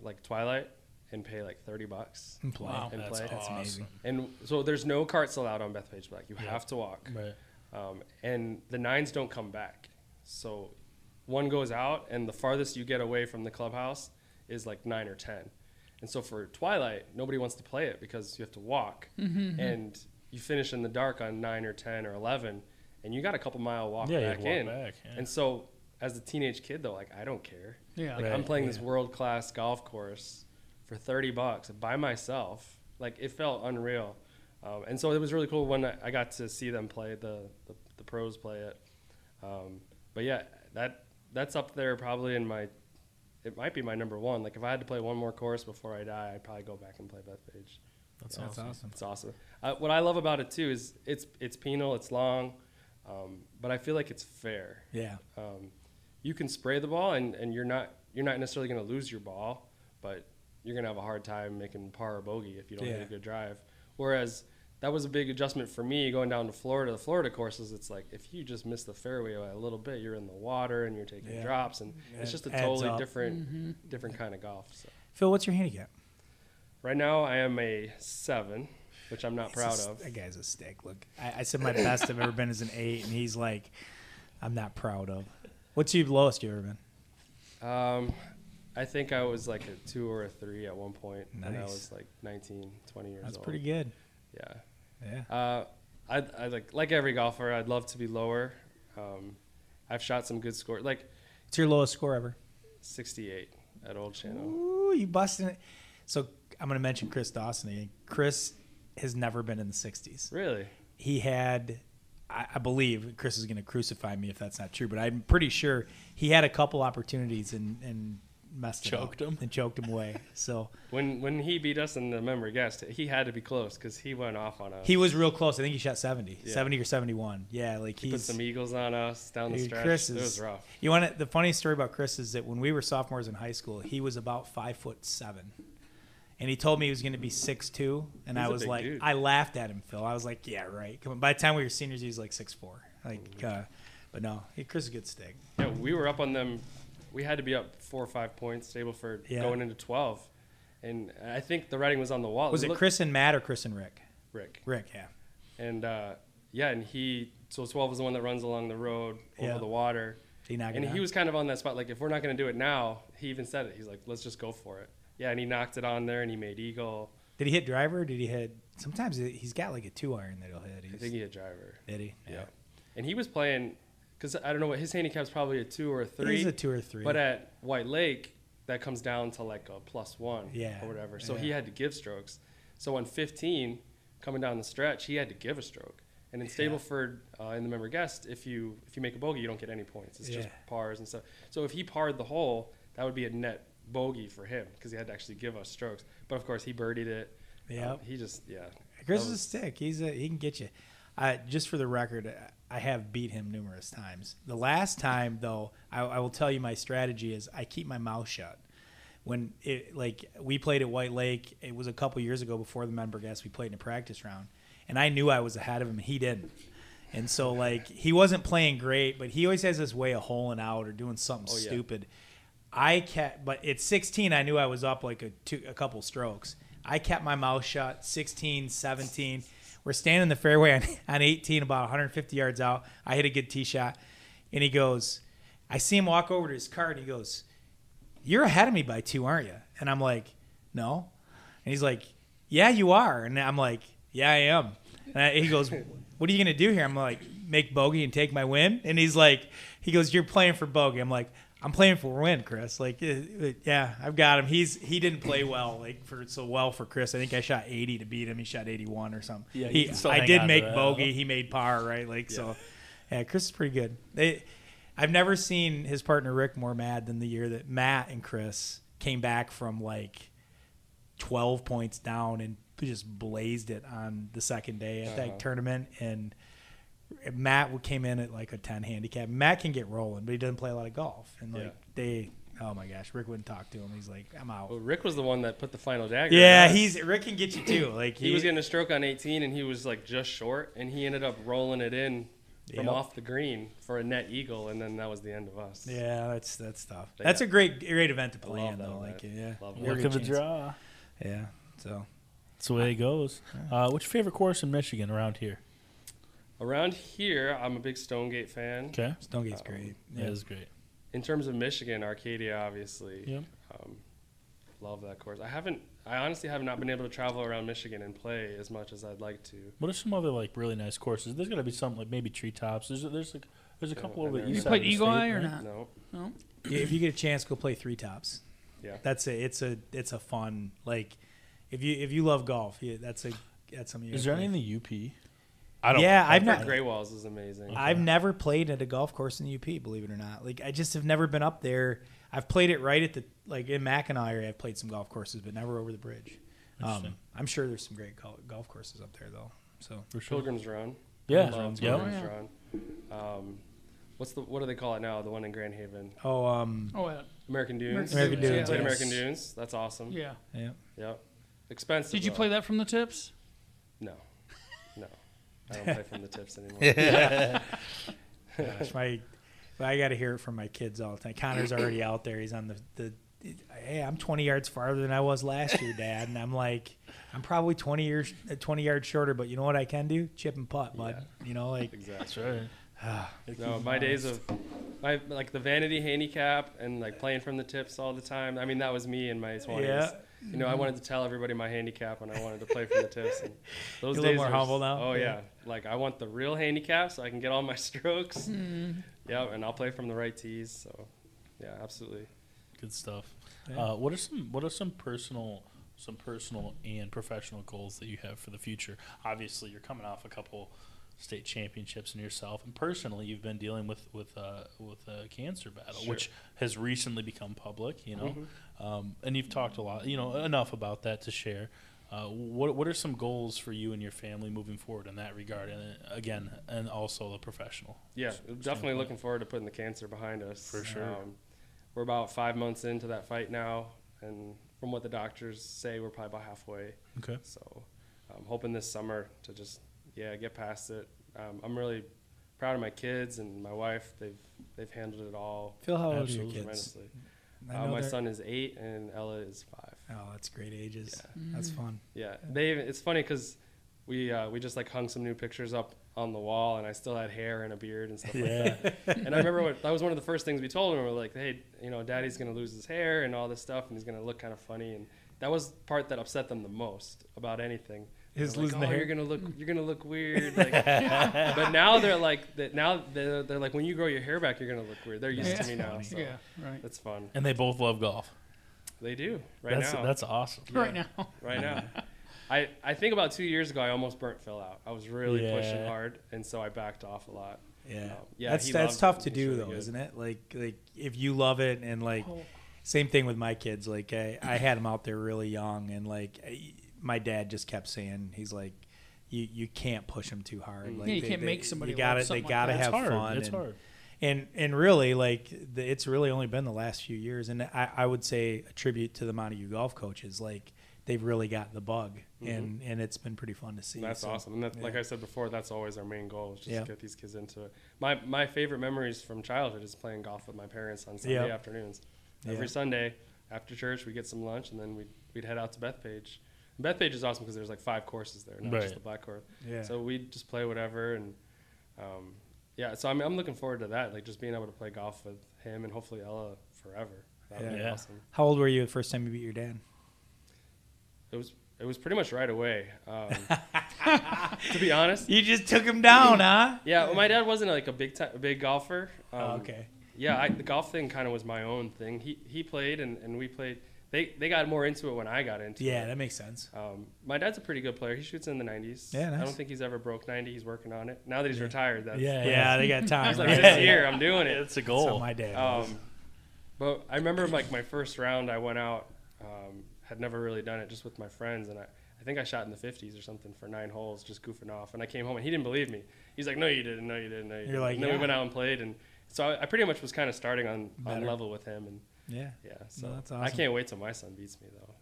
like Twilight, and pay like $30 and play. Wow, and that's play. That's awesome. amazing. And so there's no carts allowed on Bethpage Black. You have to walk. Right. And the 9s don't come back. So one goes out, and the farthest you get away from the clubhouse is like 9 or 10. And so for Twilight, nobody wants to play it because you have to walk. And you finish in the dark on 9 or 10 or 11, and you got a couple mile walk Yeah, you back walk in. back, yeah. And so as a teenage kid, though, like I don't care. Yeah. Like Right, I'm playing yeah. this world-class golf course for $30 by myself. Like, it felt unreal. And so it was really cool when I got to see them play, the pros play it. But yeah, that's up there probably it might be my number one. Like, if I had to play one more course before I die, I'd probably go back and play Bethpage. That's That's awesome. awesome. It's awesome. What I love about it too is it's penal, it's long, but I feel like it's fair. Yeah. You can spray the ball and you're not necessarily going to lose your ball, but you're going to have a hard time making par or bogey if you don't hit a good drive. Whereas that was a big adjustment for me going down to Florida. The Florida courses, it's like if you just miss the fairway by a little bit, you're in the water and you're taking drops, and it's just a totally different kind of golf. So. Phil, what's your handicap? Right now, I am a 7, which I'm not proud of. That guy's a stick. Look, I said my best I've ever been is an 8, and he's like, I'm not proud of. What's your lowest you've ever been? I think I was like a 2 or a 3 at one point when I Nice. was like 19, 20 years old. That's pretty good. Yeah. Yeah. I like every golfer, I'd love to be lower. I've shot some good scores, like What's your lowest score ever? 68 at Old Channel. Ooh, you busting it. So I'm going to mention Chris Dawson again. Chris has never been in the 60s. Really? He had, I believe, Chris is going to crucify me if that's not true, but I'm pretty sure he had a couple opportunities and messed it up. Choked him? And choked him away. So When he beat us in the member guest, he had to be close because he went off on us. he was real close. I think he shot 70, Yeah. 70 or 71. Yeah, like He put some eagles on us down the Dude, stretch. Chris It is- was rough. You want it, the funny story about Chris is that when we were sophomores in high school, he was about 5'7", and he told me he was going to be 6'2", and He's I a was big like, dude. I laughed at him, Phil. I was like, yeah, right. Come on. By the time we were seniors, he was like 6'4". But no, Chris is a good stick. Yeah, we were up on them. We had to be up 4 or 5 points, Stableford, going into 12. And I think the writing was on the wall. Was it Look- Chris and Matt or Chris and Rick? Rick. Rick, yeah. And so 12 is the one that runs along the road over Yeah. the water. Did he knock And it he down? was kind of on that spot, like, if we're not going to do it now, he even said it. He's like, let's just go for it. Yeah, and he knocked it on there, and he made eagle. Did he hit driver? Or did he hit? Sometimes he's got like a 2-iron that he'll hit. I think he hit driver. Did he? Yeah. And he was playing, because I don't know what his handicap's probably a 2 or a 3. He's a 2 or 3. But at White Lake, that comes down to like a +1 Yeah, or whatever. So yeah. he had to give strokes. So on 15, coming down the stretch, he had to give a stroke. And in Stableford, in the member guest, if you make a bogey, you don't get any points. It's just pars and stuff. So if he parred the hole, that would be a net bogey for him because he had to actually give us strokes. But of course, he birdied it. Yeah. He just Chris is a stick. He can get you. Just for the record, I have beat him numerous times. The last time, though, I will tell you my strategy is I keep my mouth shut. When we played at White Lake, it was a couple years ago before the member guest. We played in a practice round, and I knew I was ahead of him, and he didn't. And so he wasn't playing great, but he always has this way of holing out or doing something stupid. But at 16, I knew I was up like a couple strokes. I kept my mouth shut. 16, 17. We're standing in the fairway on 18, about 150 yards out. I hit a good tee shot, and he goes, I see him walk over to his cart, and he goes, "You're ahead of me by 2, aren't you?" And I'm like, "No." And he's like, "Yeah, you are." And I'm like, "Yeah, I am." And he goes, "What are you going to do here?" I'm like, "Make bogey and take my win." And he goes, "You're playing for bogey." I'm like, "I'm playing for win, Chris." Yeah, I've got him. He didn't play well for Chris. I think I shot 80 to beat him. He shot 81 or something. Yeah, I did make bogey. He made par, right? So, yeah, Chris is pretty good. I've never seen his partner Rick more mad than the year that Matt and Chris came back from 12 points down and just blazed it on the second day at that tournament. And Matt came in at a 10 handicap. Matt can get rolling, but he doesn't play a lot of golf. And oh my gosh, Rick wouldn't talk to him. He's like, "I'm out." Well, Rick was the one that put the final dagger. Yeah, in. Rick can get you too. He was getting a stroke on 18, and he was just short, and he ended up rolling it in from off the green for a net eagle, and then that was the end of us. Yeah, that's tough. But That's a great event to play in, that though. event. Love it. Luck of the draw. Yeah, so That's the way it goes. What's your favorite course in Michigan around here? Around here, I'm a big Stonegate fan. Okay. Stonegate's great. That is great. In terms of Michigan, Arcadia, obviously. Yep. Love that course. I honestly have not been able to travel around Michigan and play as much as I'd like to. What are some other really nice courses? There's got to be some maybe treetops. There's a couple over the You east You side of played the Eagle state, Eye or right? not? No. Yeah, if you get a chance, go play 3 tops. Yeah. That's it's a fun, like, if you love golf, that's something. Is there any in the UP? I don't. Yeah, I've I've not. heard Grey Walls is amazing. I've never played at a golf course in the UP, believe it or not. Like, I just have never been up there. I've played it right at the, like, in Mackinac area. I've played some golf courses, but never over the bridge. Interesting. I'm sure there's some great golf courses up there, though. So For sure. Pilgrim's Run. Yeah. Love Yeah. Pilgrim's Run. What do they call it now? The one in Grand Haven. American Dunes. American Dunes, I played yes. American Dunes. That's awesome. Yeah. Yep. Expensive. Did you though. play that from the tips? No. I don't play from the tips anymore. gosh, I got to hear it from my kids all the time. Connor's already out there. He's on the hey, I'm 20 yards farther than I was last year, Dad. And I'm like, I'm probably 20 yards shorter, but you know what I can do? Chip and putt, bud. Yeah. You know, like, Exactly. That's right. No, my days of like the vanity handicap and like playing from the tips all the time. I mean, that was me in my 20s. Yeah. You know, I wanted to tell everybody my handicap and I wanted to play from the tips. And those You're a days little more humble now? Oh yeah. Like I want the real handicap so I can get all my strokes. Yeah, and I'll play from the right tees. So yeah, absolutely. Good stuff. Yeah. What are some personal and professional goals that you have for the future? Obviously, you're coming off a couple state championships in yourself, and personally, you've been dealing with a cancer battle, Sure. which has recently become public. You know, and you've talked a lot. You know, enough about that to share. What are some goals for you and your family moving forward in that regard? And again, and also the professional. Yeah, definitely looking forward to putting the cancer behind us. For sure. We're about 5 months into that fight now, and from what the doctors say, we're probably about halfway. Okay. So I'm hoping this summer to just, get past it. I'm really proud of my kids and my wife. They've handled it all Phil, how old are your Absolutely. kids? tremendously. I know My they're- son is 8 and Ella is 5. Oh, that's great ages. Yeah. That's fun. Yeah, it's funny because we just like hung some new pictures up on the wall, and I still had hair and a beard and stuff like that. And I remember that was one of the first things we told him. We were like, hey, Daddy's gonna lose his hair and all this stuff, and he's gonna look kind of funny. And that was the part that upset them the most about anything. His They're like, losing the hair. You're gonna look weird. Like, but now they're like that. Now they're like, when you grow your hair back, you're gonna look weird. They're used to me now. So Yeah, right. that's fun. And they both love golf. They do now. That's awesome. Right now. Right now. I think about 2 years ago, I almost burnt Phil out. I was really pushing Yeah. hard, and so I backed off a lot. Yeah. Yeah, That's he tough loved it. to He's do, really though, good. isn't it? Like if you love it, and like Oh. same thing with my kids. Like I had them out there really young, and like my dad just kept saying, he's like, you can't push them too hard. Like Yeah, you can't make somebody You gotta love something they gotta like that. have It's hard. fun. It's and, hard. And really, like it's really only been the last few years, and I would say a tribute to the Montague golf coaches. Like they've really got the bug, and it's been pretty fun to see. And that's So, awesome. And that, like yeah. I said before, that's always our main goal, is just Yeah. to get these kids into it. My favorite memories from childhood is playing golf with my parents on Sunday Yeah. afternoons. Yeah. Every Sunday after church, we get some lunch, and then we'd head out to Bethpage. And Bethpage is awesome because there's like 5 courses there, not Right. just the black course. Yeah. So we'd just play whatever, and so I'm looking forward to that, like just being able to play golf with him and hopefully Ella forever. That would be Yeah. awesome. How old were you the first time you beat your dad? It was pretty much right away. To be honest. You just took him down, huh? Yeah, well, my dad wasn't like a big golfer. Okay. Yeah, the golf thing kind of was my own thing. He played and we played. They got more into it when I got into it. Yeah, that makes sense. My dad's a pretty good player. He shoots in the 90s. Yeah, nice. I don't think he's ever broke 90. He's working on it. Now that he's retired, that's Yeah, they got time. he's like, right? this year I'm doing it. It's a That's goal. how my dad was. But I remember like my first round, I went out, had never really done it, just with my friends, and I think I shot in the 50s or something for 9 holes, just goofing off. And I came home and he didn't believe me. He's like, no, you didn't, no, you didn't, no, you didn't. like, and then yeah. we went out and played, and so I pretty much was kind of starting on Better. level with him, and Yeah. so No, that's I awesome. can't wait till my son beats me though.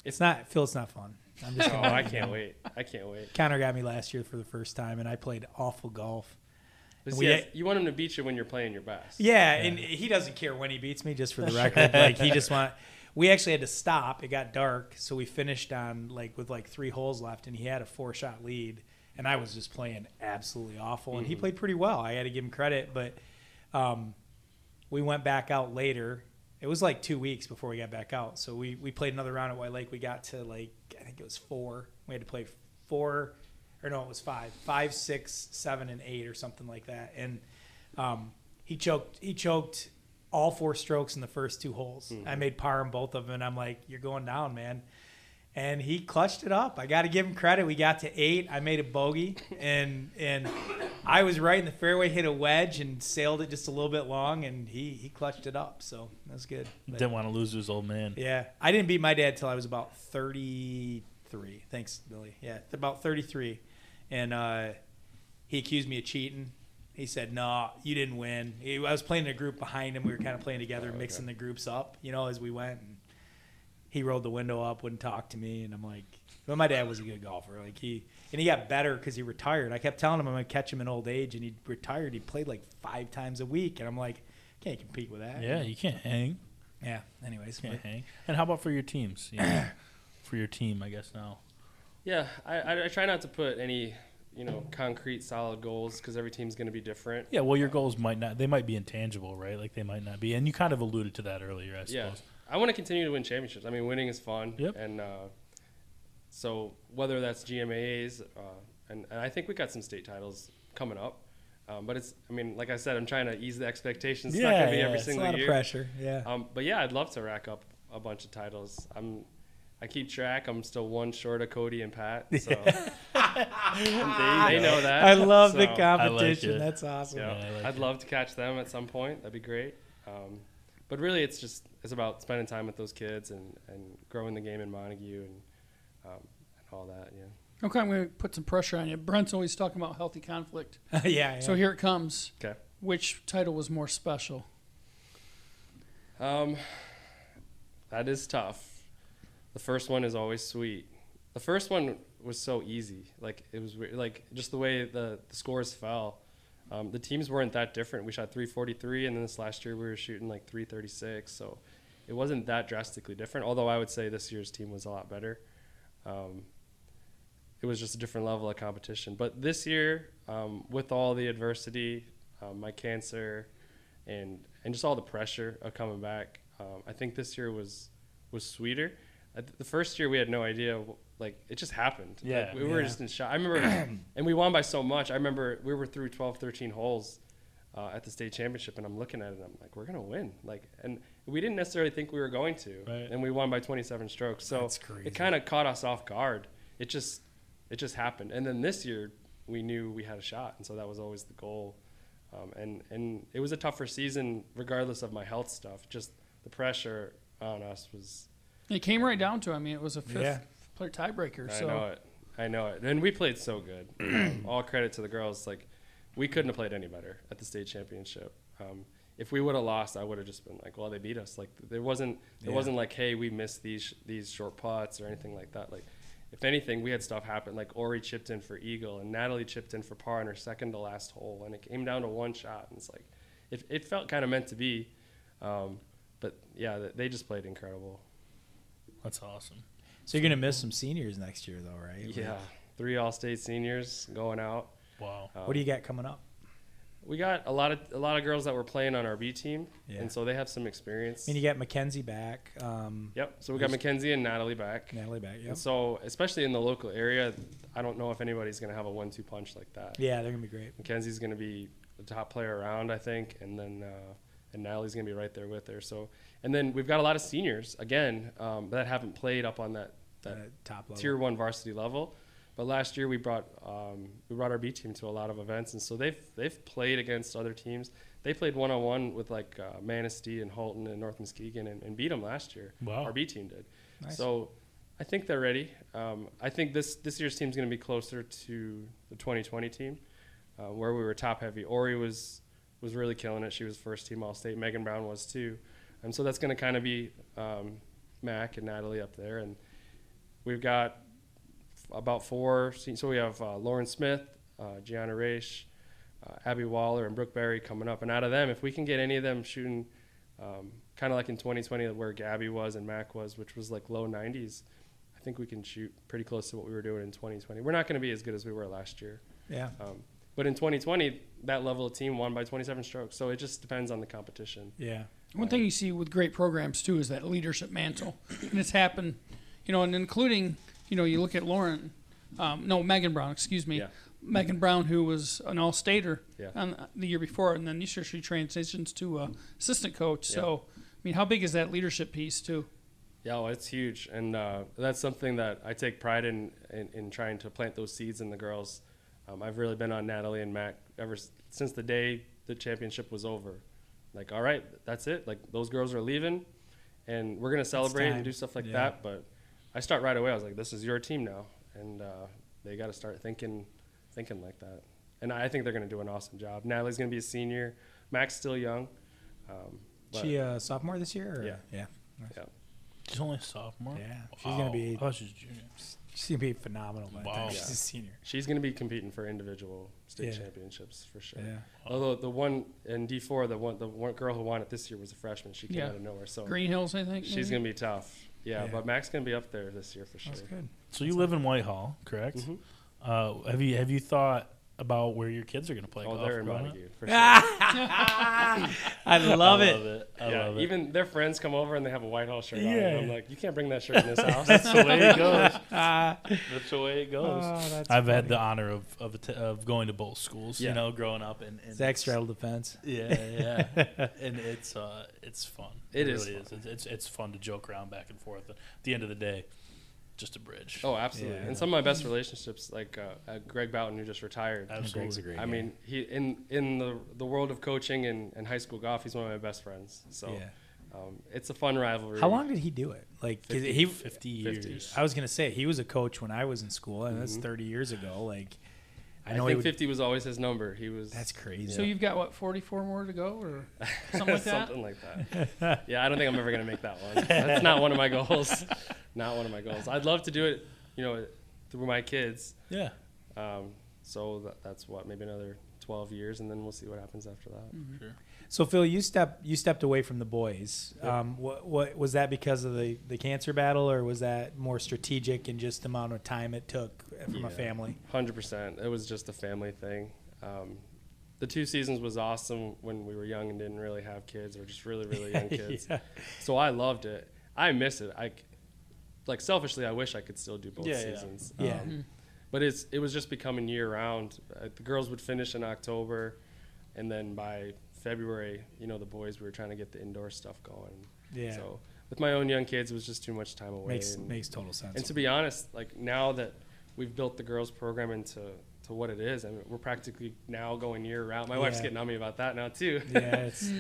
It's not, Phil, it's not fun. I'm just Oh, gonna, I can't wait. I can't wait. Connor got me last year for the first time, and I played awful golf. But And see, we- yes, you want him to beat you when you're playing your best. Yeah, and he doesn't care when he beats me, just for the record. Like, he just we actually had to stop. It got dark, so we finished on, with 3 holes left, and he had a 4-shot lead, and I was just playing absolutely awful. And he played pretty well. I had to give him credit, but we went back out later. It was 2 weeks before we got back out. So we played another round at White Lake. We got to, I think it was 4. We had to play 4, or no, it was 5. 5, 6, 7, and 8 or something like that. And he choked all 4 strokes in the first 2 holes. I made par in both of them, and I'm like, you're going down, man. And he clutched it up. I got to give him credit. We got to 8. I made a bogey, and I was right in the fairway, hit a wedge, and sailed it just a little bit long, and he clutched it up. So that was good. But, Didn't want to lose to his old man. yeah, I didn't beat my dad till I was about 33. Thanks, Billy. Yeah, about 33, and he accused me of cheating. He said, "No, you didn't win." I was playing in a group behind him. We were kind of playing together, mixing the groups up, as we went. And he rolled the window up, wouldn't talk to me, and I'm like, "Well, my dad was a good golfer. Like he got better because he retired. I kept telling him I'm gonna catch him in old age, and he retired. He played like 5 times a week, and I'm like, can't compete with that. Yeah, you can't hang. Yeah. Anyways, Can't hang. And how about for your teams? For your team, I guess now. Yeah, I try not to put any concrete solid goals because every team's going to be different. Yeah, well, your goals they might be intangible, right? Like they might not be. And you kind of alluded to that earlier, I suppose. Yeah, I want to continue to win championships. I mean, winning is fun. Yep. And so whether that's GMAs, and I think we got some state titles coming up. But like I said, I'm trying to ease the expectations. It's not going to be every single year. It's a lot of pressure, yeah. But yeah, I'd love to rack up a bunch of titles. I keep track. I'm still 1 short of Cody and Pat. So they know that. I love the I competition. like it. That's awesome. Yeah, I like I'd it. love to catch them at some point. That'd be great. But really, it's about spending time with those kids and growing the game in Montague and all that. Yeah. Okay, I'm going to put some pressure on you. Brent's always talking about healthy conflict. Yeah. So here it comes. Okay. Which title was more special? That is tough. The first one is always sweet. The first one was so easy. Like it was like just the way the scores fell. The teams weren't that different. We shot 343, and then this last year we were shooting like 336. So it wasn't that drastically different. Although I would say this year's team was a lot better. It was just a different level of competition. But this year, with all the adversity, my cancer, and just all the pressure of coming back, I think this year was sweeter. The first year we had no idea, like it just happened. Yeah, like, we were just in shock. I remember, and we won by so much. I remember we were through 12, 13 holes at the state championship, and I'm looking at it, and I'm like, we're gonna win. Like, and we didn't necessarily think we were going to, right. And we won by 27 strokes. So That's crazy. it kind of caught us off guard. It just happened. And then this year we knew we had a shot, and so that was always the goal. And it was a tougher season, regardless of my health stuff. Just the pressure on us was. It came right down to it. I mean, it was a fifth player tiebreaker. I know it. And we played so good. All credit to the girls. Like, we couldn't have played any better at the state championship. If we would have lost, I would have just been like, well, they beat us. Like, there wasn't like, hey, we missed these short putts or anything like that. Like, if anything, we had stuff happen. Like, Ori chipped in for eagle, and Natalie chipped in for par on her second to last hole, and it came down to 1 shot. And it's like, it felt kind of meant to be. But yeah, they just played incredible. That's awesome. So you're gonna miss some seniors next year, though, right? Yeah, 3 all-state seniors going out. Wow. What do you got coming up? We got a lot of girls that were playing on our B team, Yeah. and so they have some experience. I mean, you got Mackenzie back. Yep. So we got Mackenzie and Natalie back. Yep. And so, especially in the local area, I don't know if anybody's going to have a 1-2 punch like that. Yeah, they're gonna be great. Mackenzie's going to be the top player around, I think, and then and Natalie's going to be right there with her. So, and then we've got a lot of seniors again that haven't played up on that Top level. Tier 1 varsity level. But last year we brought our B team to a lot of events, and so they've played against other teams. They played 1-on-1 with like Manistee and Halton and North Muskegon and beat them last year. Wow. Our B team did. Nice. So I think they're ready. I think this year's team's going to be closer to the 2020 team, where we were top heavy. Ori was really killing it. She was first team All-State. Megan Brown was too. And so that's going to kind of be Mac and Natalie up there. And we've got about 4. So we have Lauren Smith, Gianna Raish, Abby Waller, and Brooke Berry coming up. And out of them, if we can get any of them shooting kind of like in 2020 where Gabby was and Mac was, which was like low 90s, I think we can shoot pretty close to what we were doing in 2020. We're not going to be as good as we were last year. Yeah. But in 2020, that level of team won by 27 strokes. So it just depends on the competition. Yeah. One thing you see with great programs too is that leadership mantle, and it's happened, and including, you look at Megan Brown, excuse me. Yeah. Megan Brown, who was an all-stater Yeah. on the year before, and then this year she transitions to assistant coach. Yeah. So, I mean, how big is that leadership piece too? Yeah, well, it's huge, and that's something that I take pride in trying to plant those seeds in the girls. I've really been on Natalie and Mac since the day the championship was over. Like, all right, that's it. Like, those girls are leaving, and we're gonna celebrate and do stuff like that. But I start right away. I was like, this is your team now, and they got to start thinking like that. And I think they're gonna do an awesome job. Natalie's gonna be a senior. Mac's still young. She a sophomore this year? Or? Yeah. Yeah. Yeah. She's only a sophomore. Yeah. She's Wow. gonna be. I thought she was junior. She's gonna be phenomenal by the Wow. time she's Yeah. a senior. She's gonna be competing for individual state Yeah. championships for sure. Yeah. Although the one in D4, the one girl who won it this year was a freshman. She came Yeah. out of nowhere, so Green Hills, I think. she's maybe? gonna be tough. Yeah, Yeah. but Mac's gonna be up there this year for sure. That's good. So you live in Whitehall, correct? Mhm. Have you thought about where your kids are going to play Oh, golf? they're in growing up? Montague for sure. I love it. I Yeah, love it. even their friends come over and they have a Whitehall shirt on. Yeah. And I'm like, you can't bring that shirt in this house. That's the way it goes. That's the way it goes. Oh, that's I've had funny. the honor of going to both schools. Yeah. You know, growing up and Zach straddled the fence. Yeah, and it's fun. It is really fun. It's fun to joke around back and forth. At the end of the day, just a bridge. Oh, absolutely. Yeah. And some of my best relationships, like Greg Boughton, who just retired. Absolutely. Greg's a great I guy. mean, he in the world of coaching and high school golf, he's one of my best friends. So Yeah. it's a fun rivalry. How long did he do it? Like 'cause 50. he. 50 years. I was gonna say he was a coach when I was in school, and that's Mhm. 30 years ago. Like, I know think he would, 50 was always his number. He was. That's crazy. So you've got what, 44 more to go, or something like that? Something like that. Yeah, I don't think I'm ever going to make that one. That's not one of my goals. Not one of my goals. I'd love to do it, through my kids. Yeah. So that's what, maybe another 12 years, and then we'll see what happens after that. Sure. So Phil, you stepped away from the boys. Yep. What was that because of the cancer battle, or was that more strategic and just the amount of time it took from a Yeah. family? 100%. It was just a family thing. The 2 seasons was awesome when we were young and didn't really have kids, or just really, really young kids. Yeah. So I loved it. I miss it. Selfishly, I wish I could still do both Yeah, yeah. seasons. Yeah. But it was just becoming year round. The girls would finish in October, and then by February, the boys, we were trying to get the indoor stuff going. Yeah. So with my own young kids, it was just too much time away. Makes total sense. And to be honest, like now that we've built the girls program into what it is, I mean, we're practically now going year round. My wife's Yeah. getting on me about that now too. Yeah, it's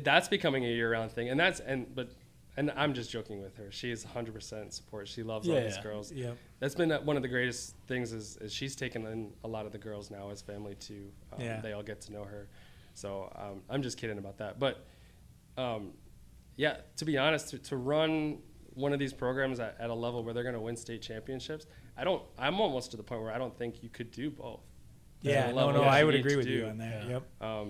That's becoming a year round thing, and I'm just joking with her. She is 100% support. She loves all these girls. yeah. That's been one of the greatest things is she's taken in a lot of the girls now as family too. Yeah. They all get to know her. So I'm just kidding about that. But yeah, to be honest, to run one of these programs at a level where they're going to win state championships, I'm almost to the point where I don't think you could do both. Yeah, At a level that I you would need agree to with do. you on that. Yeah. Yep.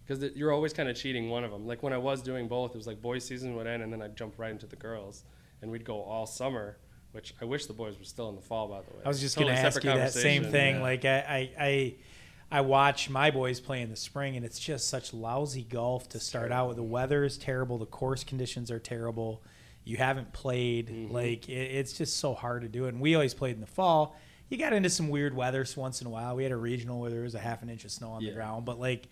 Because you're always kind of cheating one of them. Like when I was doing both, it was like boys season would end and then I'd jump right into the girls, and we'd go all summer. Which I wish the boys were still in the fall, by the way. I was just Totally going to ask separate you that same conversation. thing. Yeah. Like I watch my boys play in the spring, and it's just such lousy golf to start out with. The weather is terrible. The course conditions are terrible. You haven't played. Mhm. Like it's just so hard to do it. And we always played in the fall. You got into some weird weather once in a while. We had a regional where there was a half an inch of snow on the Yeah. ground, but like,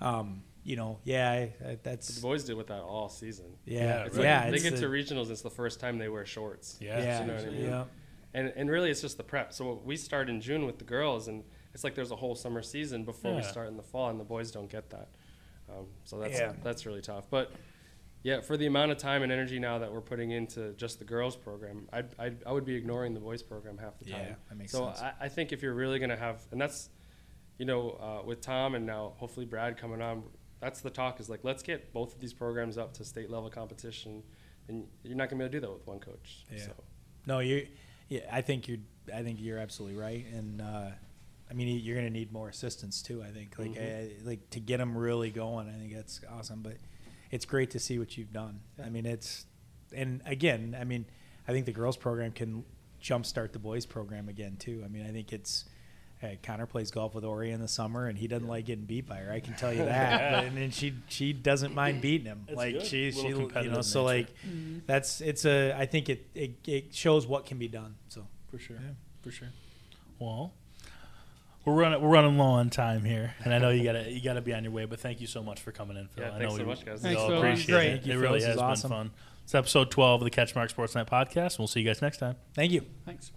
But that's the boys did with that all season. yeah, It's yeah. like they it's get the- to regionals, it's the first time they wear shorts. Yeah. yeah, You know what I mean? yeah. And really, it's just the prep. So we start in June with the girls, and it's like there's a whole summer season before we Yeah. start in the fall, and the boys don't get that. So Yeah. that's really tough. But yeah, for the amount of time and energy now that we're putting into just the girls program, I would be ignoring the boys program half the time. Yeah, that makes so sense. I think if you're really going to have, and that's, with Tom and now hopefully Brad coming on, that's the talk is like, let's get both of these programs up to state level competition, and you're not going to be able to do that with one coach. Yeah. So. No, I think you're absolutely right, and I mean you're going to need more assistance too. I think like to get them really going. I think that's awesome, but it's great to see what you've done. I mean and again, I mean I think the girls program can jumpstart the boys program again too. I mean I think it's. Connor plays golf with Ori in the summer, and he doesn't like getting beat by her. I can tell you that. But, and then she doesn't mind beating him. That's like good. she Little competitive so nature. like I think it shows what can be done. So For sure. Yeah. For sure. Well, We're running low on time here, and I know you gotta be on your way. But thank you so much for coming in, Phil. Yeah, I thanks know so we much, guys. Thanks, all Phil. appreciate Great. it. Thank you, It Phil. really This has is been awesome. fun. It's episode 12 of the CatchMark SportsNet podcast. We'll see you guys next time. Thank you. Thanks.